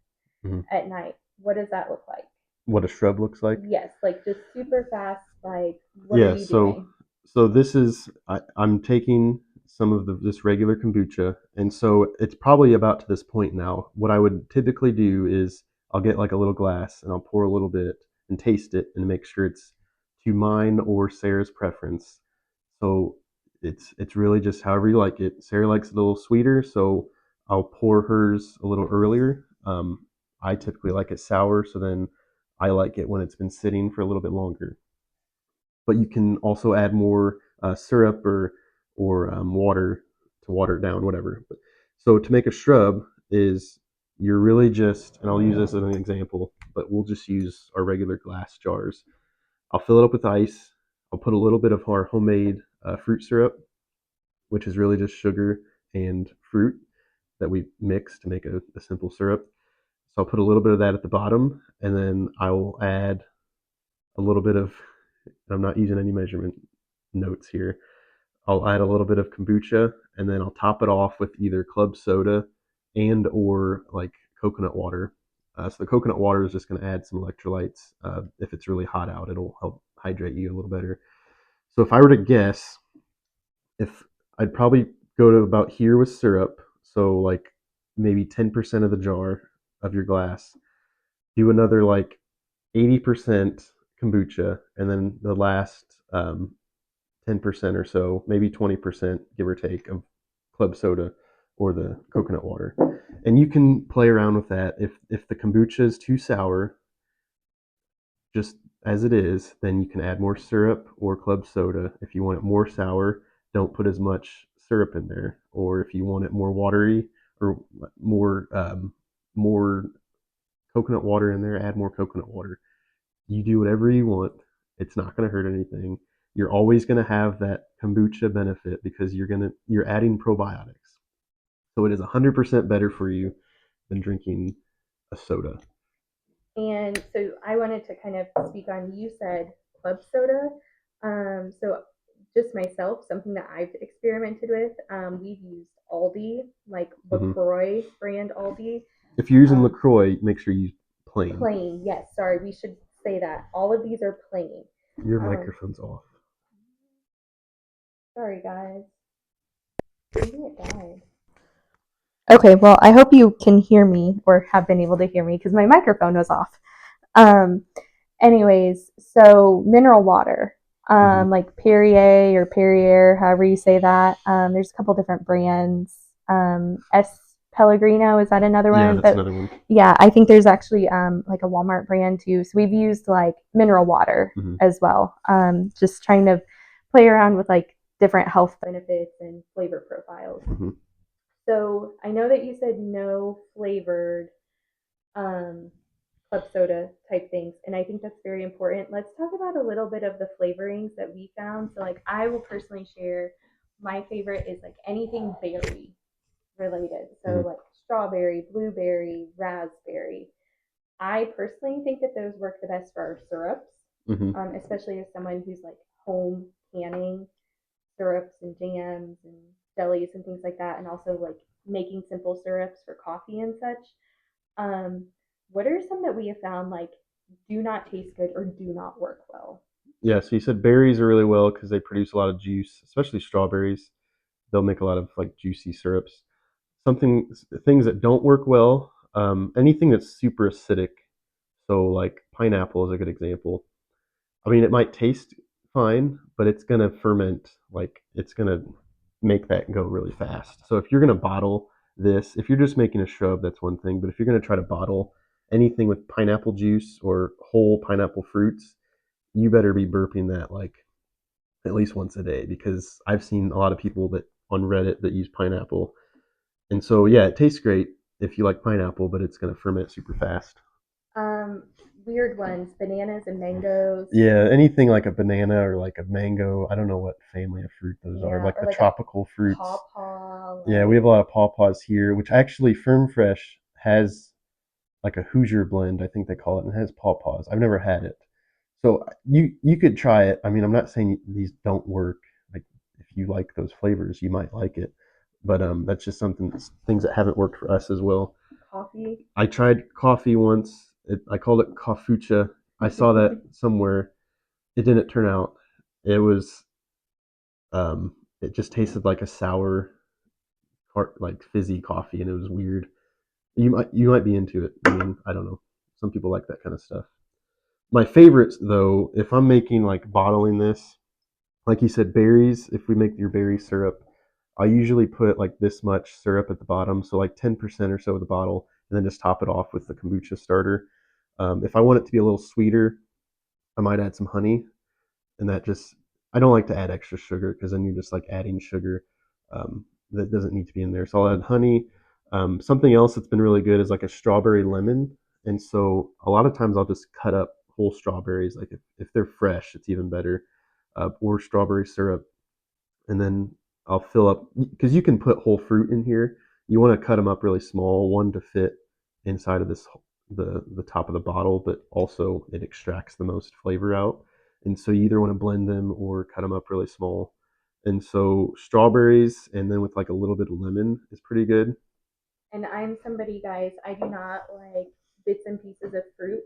Mhm. at night. What does that look like? What a shrub looks like. Yes, like just super fast. Like, what are Yeah, you doing? so this is I'm taking some of this regular kombucha, and so it's probably about to this point now. What I would typically do is I'll get like a little glass and I'll pour a little bit and taste it and make sure it's to mine or Sarah's preference. So it's really just however you like it. Sarah likes it a little sweeter, so I'll pour hers a little earlier. I typically like it sour, so then I like it when it's been sitting for a little bit longer. But you can also add more syrup or water to water it down, whatever. But, so to make a shrub is you're really just, and I'll use this as an example, but we'll just use our regular glass jars. I'll fill it up with ice. I'll put a little bit of our homemade fruit syrup, which is really just sugar and fruit that we mix to make a simple syrup. So I'll put a little bit of that at the bottom, and then I will add a little bit of, I'm not using any measurement notes here. I'll add a little bit of kombucha, and then I'll top it off with either club soda and or like coconut water. So the coconut water is just going to add some electrolytes. If it's really hot out, it'll help hydrate you a little better. So if I were to guess, if I'd probably go to about here with syrup, so like maybe 10% of the jar of your glass. Do another like 80% kombucha, and then the last 10% or so, maybe 20%, give or take, of club soda or the coconut water. And you can play around with that. If the kombucha is too sour, just as it is, then you can add more syrup or club soda. If you want it more sour, don't put as much syrup in there. Or if you want it more watery or more coconut water in there, add more coconut water. You do whatever you want. It's not going to hurt anything. You're always going to have that kombucha benefit because you're adding probiotics. So it is 100% better for you than drinking a soda. And so I wanted to kind of speak on, you said club soda. So just myself, something that I've experimented with, we've used Aldi, like Mm-hmm. LaCroix brand Aldi. If you're using LaCroix, make sure you use plain. Plain, yes, sorry, we should say that. All of these are plain. Your microphone's off. Sorry, guys. Maybe it died. Okay, well, I hope you can hear me or have been able to hear me because my microphone was off. Um, anyways, so mineral water, like Perrier or Perrier, however you say that. There's a couple different brands. S. Pellegrino, is that another one? Yeah, that's another one. Yeah, I think there's actually like a Walmart brand too. So we've used like mineral water as well. Just trying to play around with like different health benefits and flavor profiles. So I know that you said no flavored club soda type things, and I think that's very important. Let's talk about a little bit of the flavorings that we found. So like I will personally share, my favorite is like anything berry related. So like strawberry, blueberry, raspberry. I personally think that those work the best for our syrups, especially as someone who's like home canning syrups and jams and jellies and things like that, and also like making simple syrups for coffee and such. What are some that we have found like do not taste good or do not work well? Yeah, so you said berries are really well because they produce a lot of juice, especially strawberries. They'll make a lot of like juicy syrups. Things that don't work well, anything that's super acidic. So like pineapple is a good example. I mean, it might taste fine, but it's gonna ferment. Like it's gonna make that go really fast. So if you're gonna bottle this, if you're just making a shrub, that's one thing. But if you're gonna try to bottle anything with pineapple juice or whole pineapple fruits, you better be burping that like at least once a day because I've seen a lot of people that on Reddit that use pineapple. And so yeah, it tastes great if you like pineapple, but it's gonna ferment super fast. Um, Weird ones, bananas and mangoes. Yeah, anything like a banana or like a mango. I don't know what family of fruit those are, like the like tropical fruits. Pawpaw. Like... Yeah, we have a lot of pawpaws here, which actually Firm Fresh has like a Hoosier blend, I think they call it, and it has pawpaws. I've never had it. So you could try it. I mean, I'm not saying these don't work. Like if you like those flavors, you might like it. But that's just things that haven't worked for us as well. coffee? I tried coffee once. I called it kombucha. I saw that somewhere. It didn't turn out. It was it just tasted like a sour, like fizzy coffee, and it was weird. You might be into it. I mean, I don't know. Some people like that kind of stuff. My favorites though, if I'm making like bottling this, like you said, berries. If we make your berry syrup, I usually put like this much syrup at the bottom, so like 10% or so of the bottle, and then just top it off with the kombucha starter. If I want it to be a little sweeter, I might add some honey, and that just I don't like to add extra sugar because then you're just like adding sugar that doesn't need to be in there. So I'll add honey. Something else that's been really good is like a strawberry lemon, and so a lot of times I'll just cut up whole strawberries. Like if they're fresh, it's even better. Or strawberry syrup, and then I'll fill up because you can put whole fruit in here. You want to cut them up really small, one to fit inside of the top of the bottle, but also it extracts the most flavor out. And so you either want to blend them or cut them up really small. And so strawberries, and then with like a little bit of lemon is pretty good. And I'm somebody, guys, I do not like bits and pieces of fruit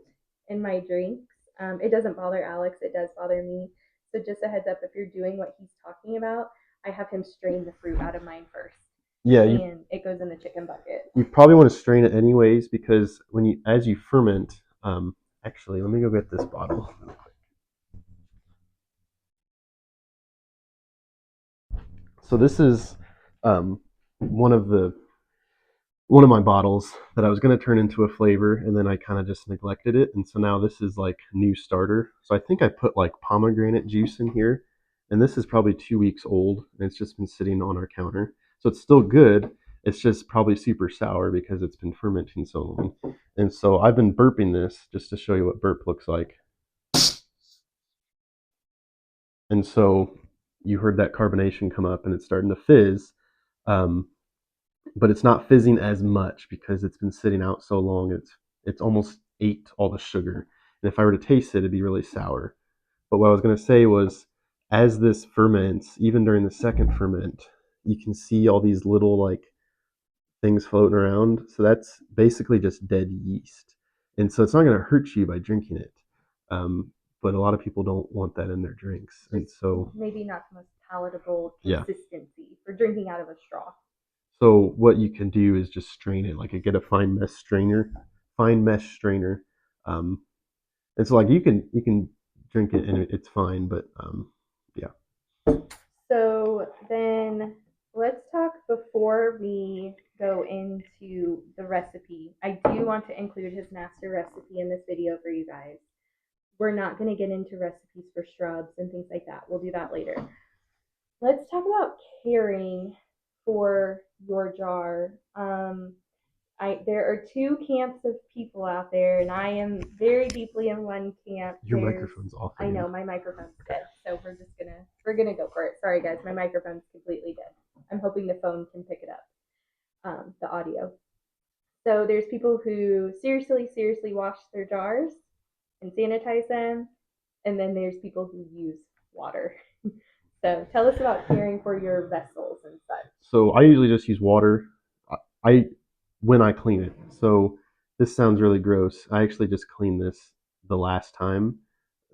in my drinks. It doesn't bother Alex, it does bother me. So just a heads up, if you're doing what he's talking about, I have him strain the fruit out of mine first, Yeah, and it goes in the chicken bucket. you probably want to strain it anyways because when you as you ferment, actually, let me go get this bottle. So this is um, one of the one of my bottles that I was going to turn into a flavor, and then I kind of just neglected it, and so now this is like new starter. So I think I put like pomegranate juice in here, and this is probably 2 weeks old, and it's just been sitting on our counter. So it's still good. It's just probably super sour because it's been fermenting so long. And so I've been burping this just to show you what burp looks like. And so you heard that carbonation come up, and it's starting to fizz. Um, but it's not fizzing as much because it's been sitting out so long. It's almost ate all the sugar, and if I were to taste it, it'd be really sour. But what I was going to say was, as this ferments, even during the second ferment, you can see all these little like things floating around. So that's basically just dead yeast, and so it's not going to hurt you by drinking it. But a lot of people don't want that in their drinks, and so maybe not the most palatable yeah. consistency for drinking out of a straw. So what you can do is just strain it, like get a fine mesh strainer, um, and so like you can drink it and it's fine, but yeah. So then let's talk before we go into the recipe. I do want to include his master recipe in this video for you guys. We're not going to get into recipes for shrubs and things like that. We'll do that later. Let's talk about caring for your jar. There are two camps of people out there, and I am very deeply in one camp. Your microphone's off. I know my microphone's dead, so we're gonna go for it. Sorry guys, my microphone's completely dead. I'm hoping the phone can pick it up, the audio. So there's people who seriously wash their jars and sanitize them, and then there's people who use water. So tell us about caring for your vessels and such. So I usually just use water. I when I clean it. So this sounds really gross. I actually just cleaned this the last time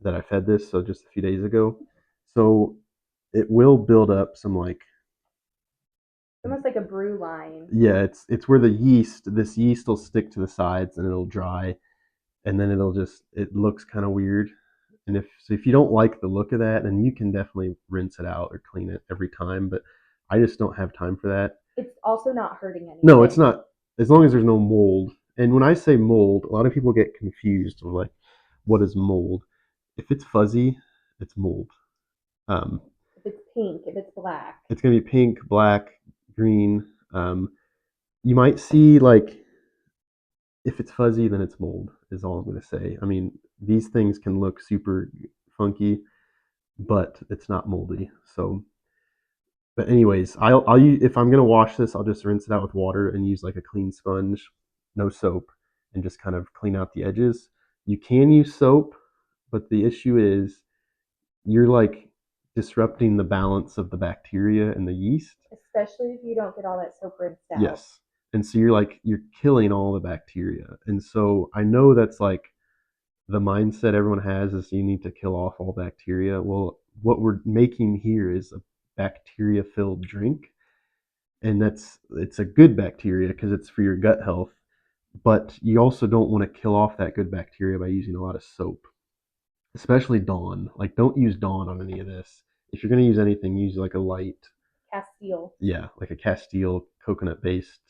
that I fed this, so just a few days ago. So it will build up some like Almost like a brew line. yeah, it's where this yeast will stick to the sides and it'll dry, and then it looks kind of weird. And if you don't like the look of that, then you can definitely rinse it out or clean it every time. But I just don't have time for that. It's also not hurting anything. No, it's not. As long as there's no mold. And when I say mold, a lot of people get confused. I'm like, what is mold? If it's fuzzy, it's mold. Um, if it's pink, if it's black, it's gonna be pink, black, green. You might see like if it's fuzzy, then it's mold. Is all I'm gonna say. I mean, these things can look super funky, but it's not moldy. So, but anyways, I'll use, if I'm gonna wash this, I'll just rinse it out with water and use like a clean sponge, no soap, and just kind of clean out the edges. You can use soap, but the issue is you're like disrupting the balance of the bacteria and the yeast. Especially if you don't get all that soap rinsed out. Yes. And so you're killing all the bacteria. And so I know that's like the mindset everyone has is you need to kill off all bacteria. Well, what we're making here is a bacteria filled drink, and it's a good bacteria because it's for your gut health, but you also don't want to kill off that good bacteria by using a lot of soap, especially Dawn. Like, don't use Dawn on any of this. If you're going to use anything, use like a light Castile. yeah, like a Castile coconut based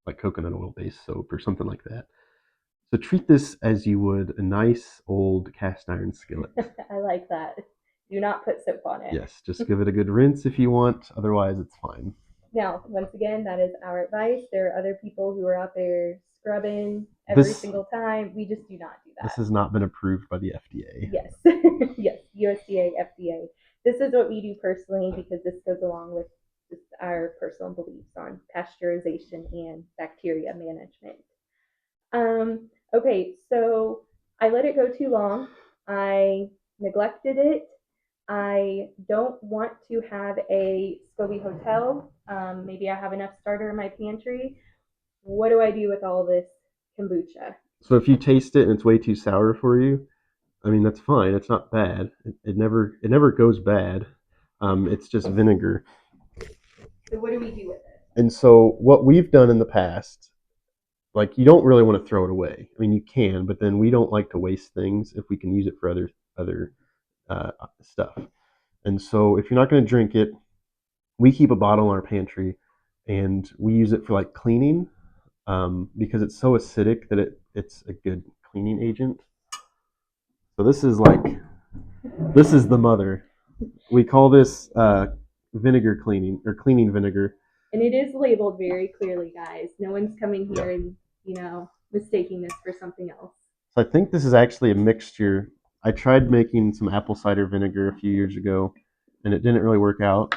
like coconut oil based soap or something like that. So treat this as you would a nice old cast iron skillet. I like that. Do not put soap on it. Yes, just give it a good rinse if you want. Otherwise, it's fine. Now, once again, that is our advice. There are other people who are out there scrubbing every single time. We just do not do that. This has not been approved by the FDA. Yes, yes, USDA, FDA. This is what we do personally because this goes along with just our personal beliefs on pasteurization and bacteria management. Okay, so I let it go too long. I neglected it. I don't want to have a SCOBY hotel. Maybe I have enough starter in my pantry. What do I do with all this kombucha? So if you taste it and it's way too sour for you, I mean that's fine. It's not bad. It never goes bad. It's just vinegar. So what do we do with it? And so what we've done in the past, like you don't really want to throw it away. I mean you can, but then we don't like to waste things if we can use it for other stuff. And so if you're not going to drink it, we keep a bottle in our pantry, and we use it for like cleaning because it's so acidic that it's a good cleaning agent. So this is the mother. We call this vinegar cleaning or cleaning vinegar. And it is labeled very clearly, guys. No one's coming here and mistaking this for something else. So I think this is actually a mixture. I tried making some apple cider vinegar a few years ago, and it didn't really work out.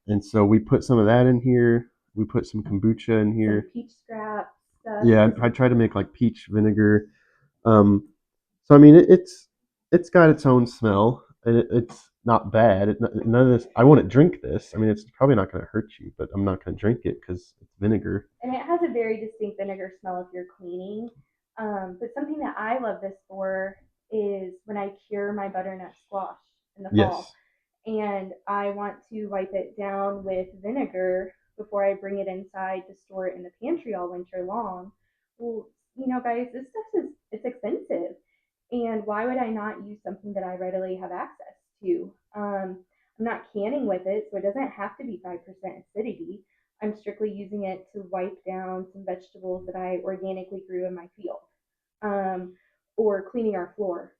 And so we put some of that in here. We put some kombucha in here. Some peach scraps stuff. Yeah, I tried to make like peach vinegar. So I mean, it's got its own smell, and it's not bad. None of this. I wouldn't drink this. I mean, it's probably not going to hurt you, but I'm not going to drink it because it's vinegar. And it has a very distinct vinegar smell if you're cleaning. But something that I love this for is when I cure my butternut squash in the fall. Yes. And I want to wipe it down with vinegar before I bring it inside to store it in the pantry all winter long. Well, guys, this stuff is it's expensive. And why would I not use something that I readily have access to? I'm not canning with it, so it doesn't have to be 5% acidity. I'm strictly using it to wipe down some vegetables that I organically grew in my field, or cleaning our floor.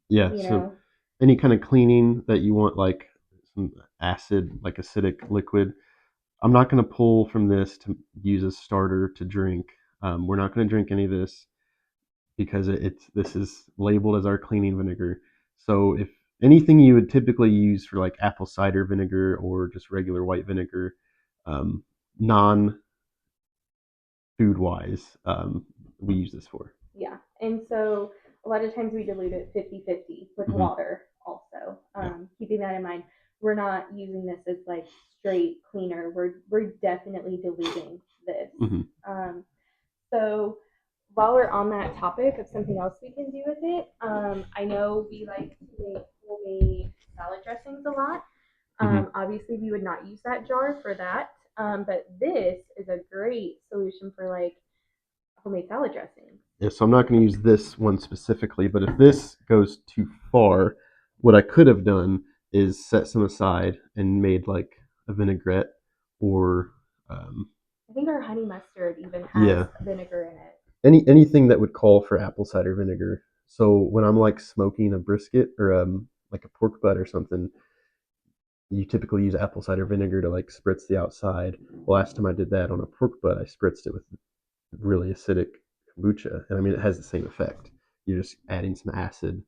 Yeah. So any kind of cleaning that you want, like some acid, like acidic liquid, I'm not going to pull from this to use as starter to drink. We're not going to drink any of this because this is labeled as our cleaning vinegar. So if anything you would typically use for like apple cider vinegar or just regular white vinegar, non food wise, we use this for. Yeah, and so a lot of times we dilute it 50-50 with water also. Keeping that in mind, we're not using this as like straight cleaner. We're definitely diluting this. So while we're on that topic of something else we can do with it, I know we like to make homemade salad dressings a lot. Obviously, we would not use that jar for that, but this is a great solution for like homemade salad dressing. Yeah, so I'm not going to use this one specifically, but if this goes too far, what I could have done is set some aside and made like a vinaigrette or I think our honey mustard even has vinegar in it. Anything that would call for apple cider vinegar. So when I'm like smoking a brisket or like a pork butt or something, you typically use apple cider vinegar to like spritz the outside. The last time I did that on a pork butt, I spritzed it with really acidic kombucha, and I mean it has the same effect. You're just adding some acid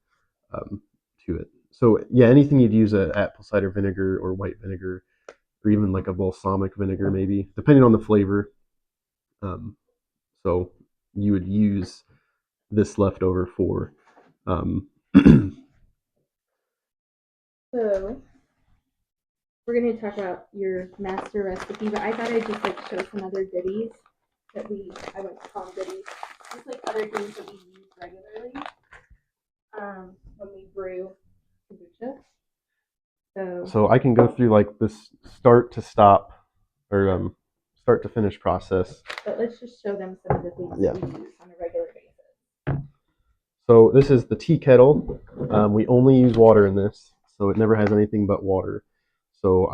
to it. So yeah, anything you'd use a apple cider vinegar or white vinegar, or even like a balsamic vinegar, maybe depending on the flavor. So you would use this leftover for. So we're going to talk about your master recipe, but I thought I'd just like show some other goodies that I went to Palm City, just like other things that we use regularly when we brew kombucha. So I can go through like this start to stop or start to finish process. But let's just show them some of the things we use on a regular basis. So this is the tea kettle. We only use water in this, so it never has anything but water. So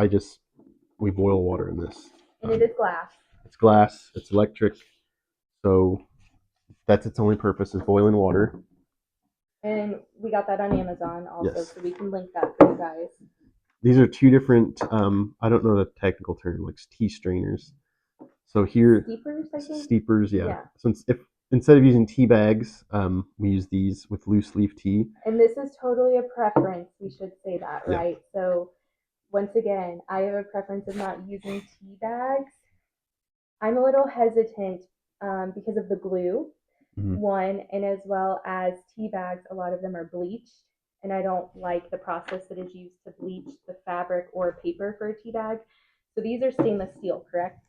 we boil water in this. And it is glass. It's glass. It's electric. So that's its only purpose, is boiling water. And we got that on Amazon also, yes. So we can link that for you guys. These are two different, I don't know the technical term, like tea strainers. So here, steepers, I think? Steepers, yeah. So if instead of using tea bags, we use these with loose leaf tea. And this is totally a preference, we should say that, right? So once again, I have a preference of not using tea bags. I'm a little hesitant because of the glue, one, and as well as tea bags, a lot of them are bleached, and I don't like the process that is used to bleach the fabric or paper for a tea bag. So these are stainless steel, correct?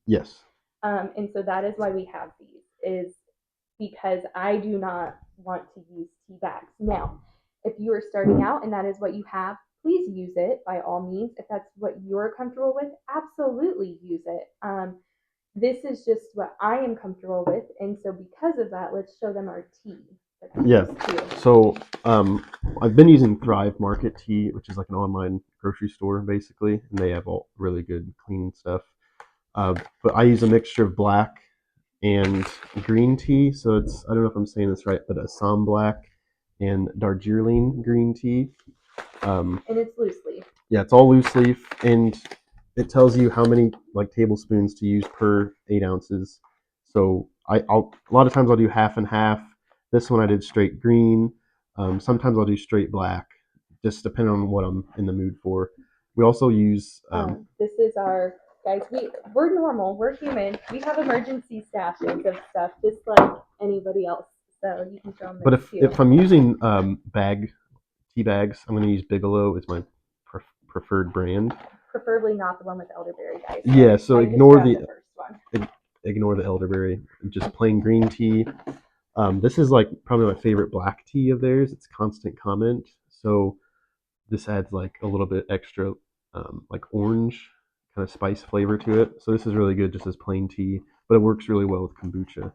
Yes. And so that is why we have these, is because I do not want to use tea bags. Now, if you are starting out and that is what you have, please use it by all means. If that's what you're comfortable with, absolutely use it. This is just what I am comfortable with, and so because of that, let's show them our tea. Yeah. So I've been using Thrive Market Tea, which is like an online grocery store basically, and they have all really good clean stuff. But I use a mixture of black and green tea. So it's, I don't know if I'm saying this right, but Assam black and Darjeeling green tea. And it's loose leaf. Yeah, it's all loose leaf, and it tells you how many like tablespoons to use per 8 ounces. So I'll a lot of times I'll do half and half. This one I did straight green. Sometimes I'll do straight black, just depending on what I'm in the mood for. We also use. This is our guys. We're normal. We're human. We have emergency stashes of stuff, just like anybody else. So you can show them. But if I'm using tea bags, I'm going to use Bigelow. It's my preferred brand. Preferably not the one with elderberry, guys. Yeah, so ignore the first one. Ignore the elderberry. Just plain green tea. This is like probably my favorite black tea of theirs. It's Constant Comment. So this adds like a little bit extra like orange kind of spice flavor to it. So this is really good just as plain tea, but it works really well with kombucha.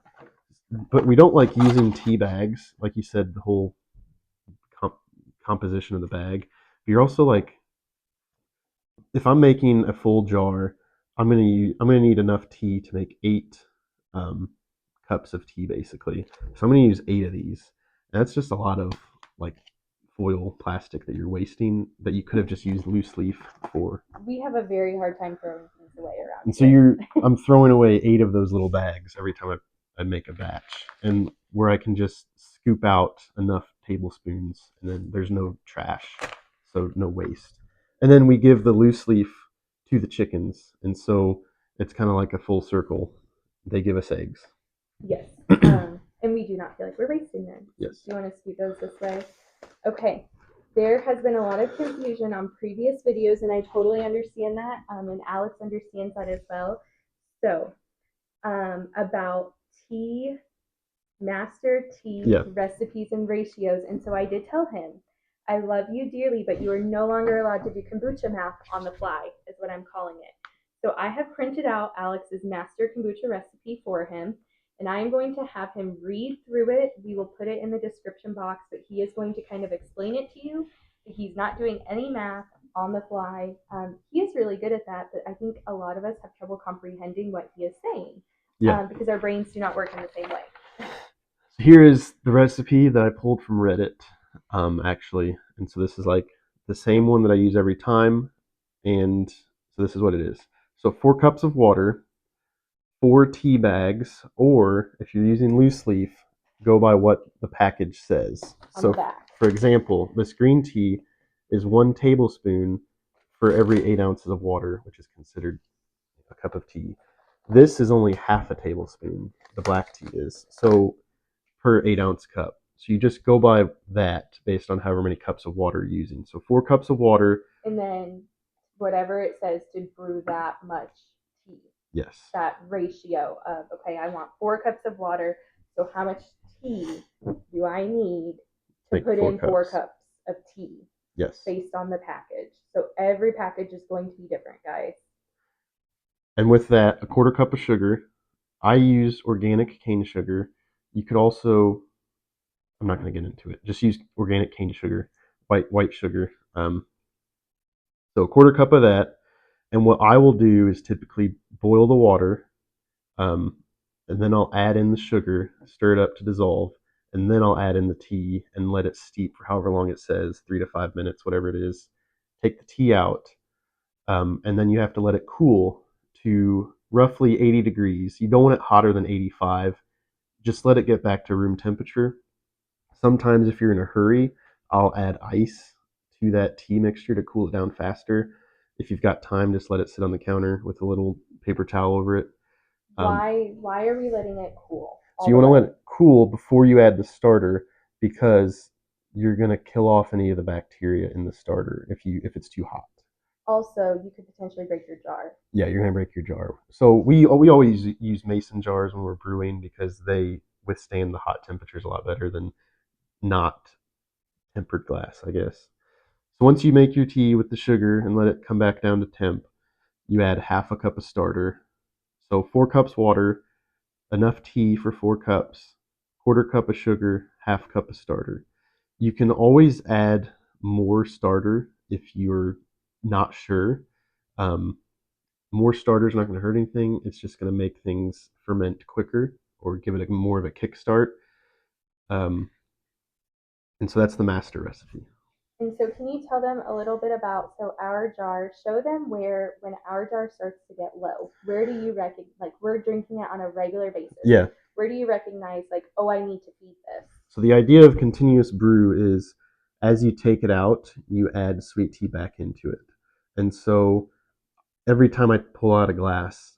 But we don't like using tea bags, like you said, the whole composition of the bag. But you're also like, if I'm making a full jar, I'm gonna need enough tea to make 8 cups of tea basically. So I'm gonna use 8 of these. And that's just a lot of like foil plastic that you're wasting that you could have just used loose leaf for. We have a very hard time throwing things away around. And so I'm throwing away 8 of those little bags every time I make a batch, and where I can just scoop out enough tablespoons, and then there's no trash, so no waste. And then we give the loose leaf to the chickens, and so it's kind of like a full circle. They give us eggs. Yes, and we do not feel like we're wasting them. Yes. Do you want to scoot those this way? Okay. There has been a lot of confusion on previous videos, and I totally understand that, and Alex understands that as well. So, about tea, master tea recipes and ratios, and so I did tell him, I love you dearly, but you are no longer allowed to do kombucha math on the fly, is what I'm calling it. So I have printed out Alex's master kombucha recipe for him, and I am going to have him read through it. We will put it in the description box, but he is going to kind of explain it to you. He's not doing any math on the fly. He is really good at that, but I think a lot of us have trouble comprehending what he is saying because our brains do not work in the same way. So here is the recipe that I pulled from Reddit, actually. And so this is like the same one that I use every time. And so this is what it is. So 4 cups of water, 4 tea bags, or if you're using loose leaf, go by what the package says. So for example, this green tea is 1 tablespoon for every 8 ounces of water, which is considered a cup of tea. This is only half a tablespoon, the black tea is, so per 8-ounce cup. So you just go by that based on however many cups of water you're using. So 4 cups of water. And then whatever it says to brew that much tea. Yes. that ratio of, okay, I want 4 cups of water, so how much tea do I need to Make put four in 4 cups. cups of tea Yes. based on the package? So every package is going to be different, guys. And with that, a quarter cup of sugar. I use organic cane sugar. You could also, I'm not going to get into it. Just use organic cane sugar, white sugar. So a quarter cup of that. And what I will do is typically boil the water, um, and then I'll add in the sugar, stir it up to dissolve, and then I'll add in the tea and let it steep for however long it says, 3 to 5 minutes, whatever it is. Take the tea out, and then you have to let it cool to roughly 80 degrees. You don't want it hotter than 85. Just let it get back to room temperature. Sometimes, if you're in a hurry, I'll add ice to that tea mixture to cool it down faster. If you've got time, just let it sit on the counter with a little paper towel over it. Um, Why are we letting it cool so all you the want to way? let it cool before you add the starter because you're going to kill off any of the bacteria in the starter if it's too hot. Also, you could potentially break your jar. Yeah, you're gonna break your jar. So we always use mason jars when we're brewing because they withstand the hot temperatures a lot better than not tempered glass, I guess. So once you make your tea with the sugar and let it come back down to temp, you add half a cup of starter. So 4 cups water, enough tea for 4 cups, quarter cup of sugar, half cup of starter. You can always add more starter if you're not sure. Um, More starters not going to hurt anything. It's just going to make things ferment quicker or give it more of a kickstart. Um, and so that's the master recipe. And so, can you tell them a little bit about our jar? Show them where when our jar starts to get low. Where do you recognize? Like we're drinking it on a regular basis. Yeah. Where do you recognize like, oh, I need to feed this? So the idea of continuous brew is as you take it out, you add sweet tea back into it. And so every time I pull out a glass,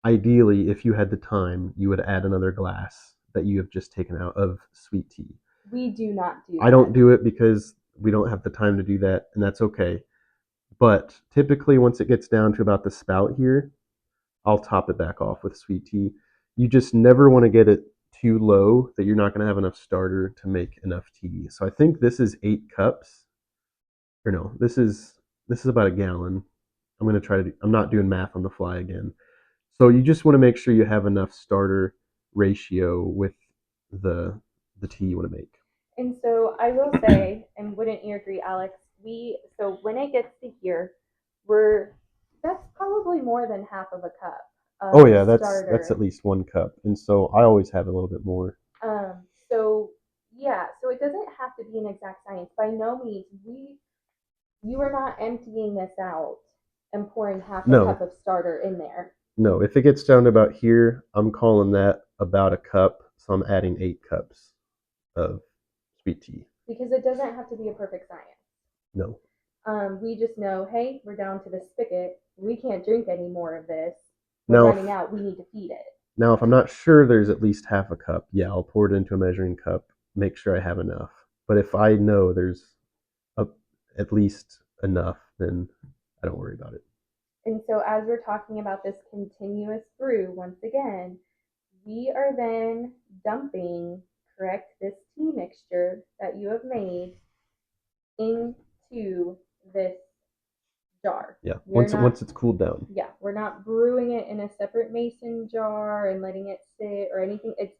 ideally, if you had the time, you would add another glass that you have just taken out of sweet tea. We do not do I that. don't do it because we don't have the time to do that, and that's okay. But typically, once it gets down to about the spout here, I'll top it back off with sweet tea. You just never want to get it too low that you're not going to have enough starter to make enough tea. So I think this is 8 cups, or no, this is about a gallon. I'm going to try to. I'm not doing math on the fly again. So you just want to make sure you have enough starter ratio with the the tea you want to make. And so I will say, and wouldn't you agree, Alex? We so when it gets to here, we're that's probably more than half of a cup Oh of yeah, that's at starter. least 1 cup, and so I always have a little bit more. So yeah, so it doesn't have to be an exact science. By no means, you are not emptying this out and pouring half a cup No, of starter in there no. If it gets down to about here, I'm calling that about a cup. So I'm adding 8 cups of sweet tea. because it doesn't have to be a perfect science. No. We just know, hey, we're down to the spigot. We can't drink any more of this. We're Now, running if out. We need to feed it. now if I'm not sure there's at least half a cup, yeah, I'll pour it into a measuring cup. Make sure I have enough. But if I know there's a, at least enough, then I don't worry about it. And so, as we're talking about this continuous brew, once again, we are then dumping, correct, this tea mixture that you have made into this jar. Yeah. We're not, Once it's cooled down. yeah, we're not brewing it in a separate mason jar and letting it sit or anything. It's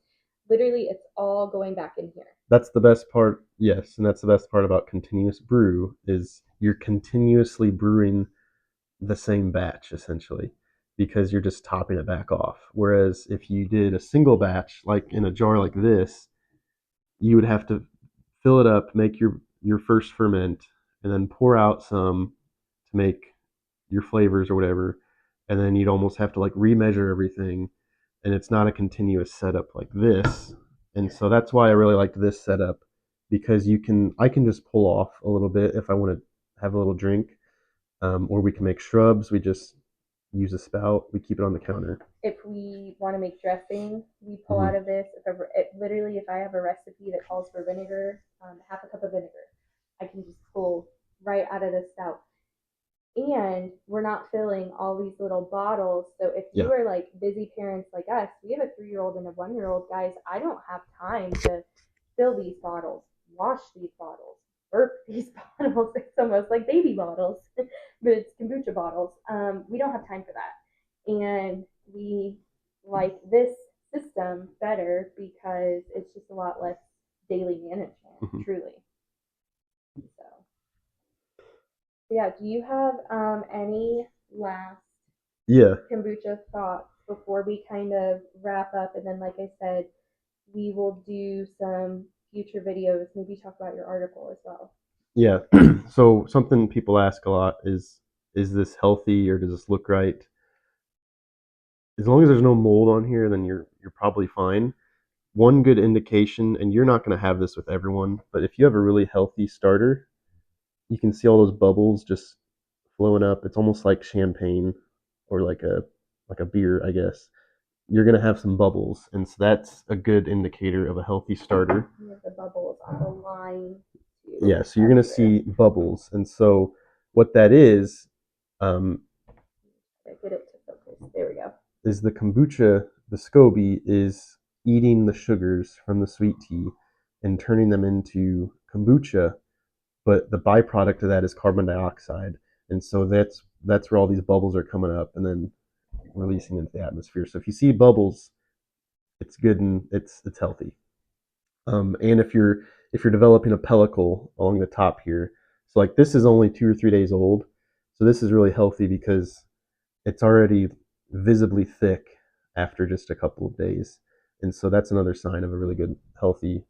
literally, it's all going back in here. That's the best part. Yes, and that's the best part about continuous brew is you're continuously brewing the same batch essentially because you're just topping it back off. Whereas if you did a single batch like in a jar like this, you would have to fill it up, make your first ferment, and then pour out some to make your flavors or whatever, and then you'd almost have to like remeasure everything, and it's not a continuous setup like this. And so that's why I really liked this setup because I can just pull off a little bit if I want to have a little drink, or we can make shrubs. We just use a spout. We keep it on the counter. If we want to make dressing, we pull Mm-hmm. out of this. Literally, if I have a recipe that calls for vinegar, half a cup of vinegar, I can just pull right out of the spout. and we're not filling all these little bottles. So if Yeah. you are like busy parents like us, we have a 3-year-old and a 1-year-old, guys. I don't have time to fill these bottles, wash these bottles, burp these bottles. It's almost like baby bottles, but it's kombucha bottles. We don't have time for that, and we like this system better because it's just a lot less daily management, Mhm. truly. So yeah, do you have any last Yeah. kombucha thoughts before we kind of wrap up? And then, like I said, we will do some future videos, maybe talk about your article as well. Yeah. So something people ask a lot is this healthy or does this look right? As long as there's no mold on here, then you're probably fine. One good indication, and you're not going to have this with everyone, but if you have a really healthy starter, you can see all those bubbles just flowing up. It's almost like champagne or like a beer, I guess. You're going to have some bubbles, and so that's a good indicator of a healthy starter. You have the bubbles on the line too. Yeah, so you're going to see bubbles, and so what that um, Get it to focus. There we go. is the kombucha, the SCOBY, is eating the sugars from the sweet tea and turning them into kombucha, but the byproduct of that is carbon dioxide, and so that's where all these bubbles are coming up and then releasing into the atmosphere. So if you see bubbles, it's good and it's healthy. And if you're developing a pellicle along the top here, so like this is only 2 or 3 days old, so this is really healthy because it's already visibly thick after just a couple of days, and so that's another sign of a really good, healthy,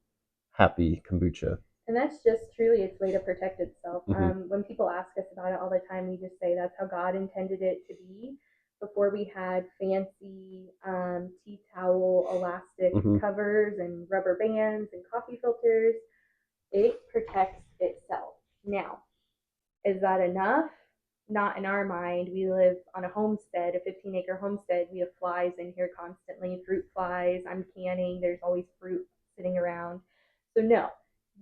happy kombucha. And that's just truly its way to protect itself. Mm-hmm. When people ask us about it all the time, we just say that's how God intended it to be. Before we had fancy tea towel elastic Mm-hmm. covers and rubber bands and coffee filters, it protects itself. Now, is that enough? Not in our mind. We live on a homestead, a 15-acre homestead. We have flies in here constantly, fruit flies. I'm canning. There's always fruit sitting around. So, no,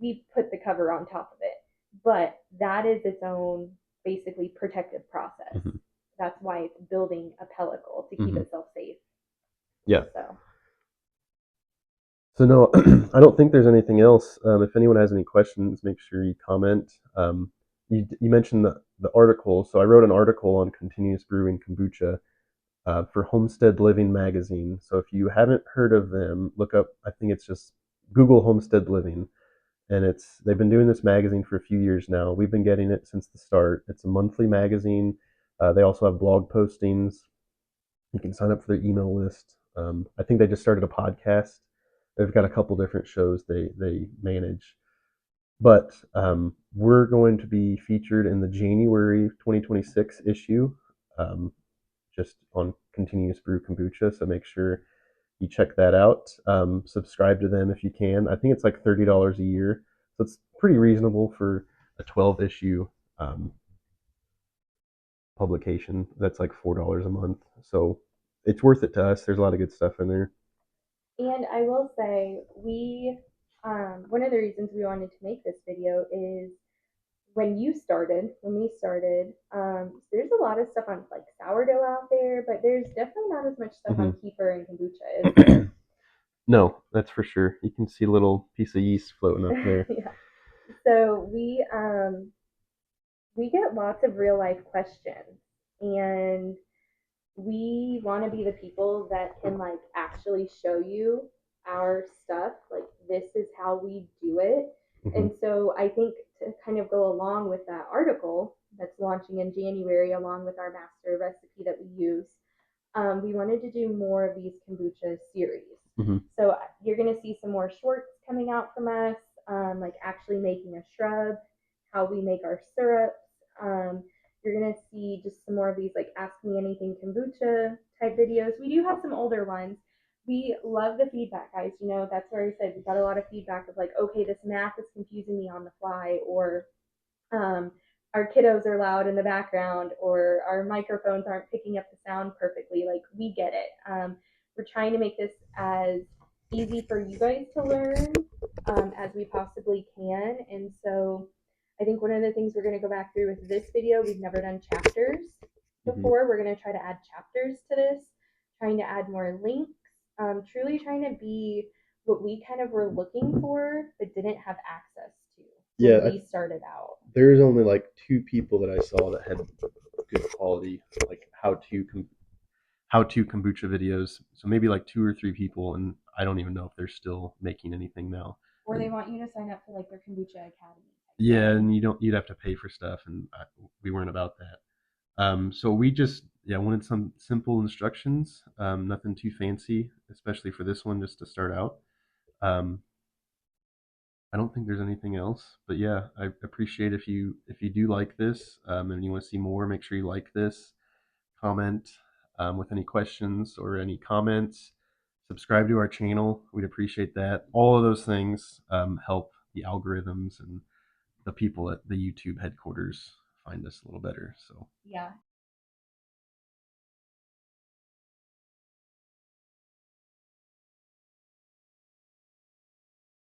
we put the cover on top of it. But that is its own basically protective process. Mm-hmm. That's why it's building a pellicle to keep Mm-hmm. itself safe. Yeah. So, So no, I don't think there's anything else. If anyone has any questions, make sure you comment. You mentioned the article, so I wrote an article on continuous brewing kombucha for Homestead Living magazine. So if you haven't heard of them, look up. I think it's just Google Homestead Living, and they've been doing this magazine for a few years now. We've been getting it since the start. It's a monthly magazine. They also have blog postings. You can sign up for their email list. I think they just started a podcast. They've got a couple different shows they manage. But we're going to be featured in the January 2026 issue, um, just on Continuous Brew Kombucha. So make sure you check that out. Subscribe to them if you can. I think it's like $30 a year. So it's pretty reasonable for a 12 issue publication. That's like $4 a month. So it's worth it to us. There's a lot of good stuff in there. and I will say, one of the reasons we wanted to make this video is when we started, there's a lot of stuff on like sourdough out there, but there's definitely not as much stuff on Mm-hmm. kefir and kombucha, is there? No, that's for sure. You can see a little piece of yeast floating up there. Yeah. So we get lots of real life questions, and we want to be the people that can like actually show you our stuff. Like this is how we do it. Mm-hmm. And so I think to kind of go along with that article that's launching in January, along with our master recipe that we use, we wanted to do more of these kombucha series. Mm-hmm. So you're going to see some more shorts coming out from us, like actually making a shrub, how we make our syrups. You're going to see just some more of these like ask me anything kombucha type videos. We do have some older ones. We love the feedback, guys. You know, that's where I said we got a lot of feedback of like, okay, this math is confusing me on the fly, or um, our kiddos are loud in the background, or our microphones aren't picking up the sound perfectly. Like, we get it. We're trying to make this as easy for you guys to learn as we possibly can. And so I think one of the things we're going to go back through with this video, we've never done chapters Mm-hmm. before. We're going to try to add chapters to this, trying to add more links, truly trying to be what we kind of were looking for, but didn't have access to Yeah, when we started out. there's only like two people that I saw that had good quality, like how to kombucha videos. So maybe like two or three people, and I don't even know if they're still making anything now. Or they want you to sign up for like their kombucha academy. Yeah, and you'd have to pay for stuff, and we weren't about that. So we just wanted some simple instructions, nothing too fancy, especially for this one, just to start out. Um, I don't think there's anything else, but yeah, I appreciate if you do like this, and you want to see more, make sure you like this, comment with any questions or any comments, subscribe to our channel. We'd appreciate that. All of those things help the algorithms and the people at the YouTube headquarters find us a little better. So Yeah,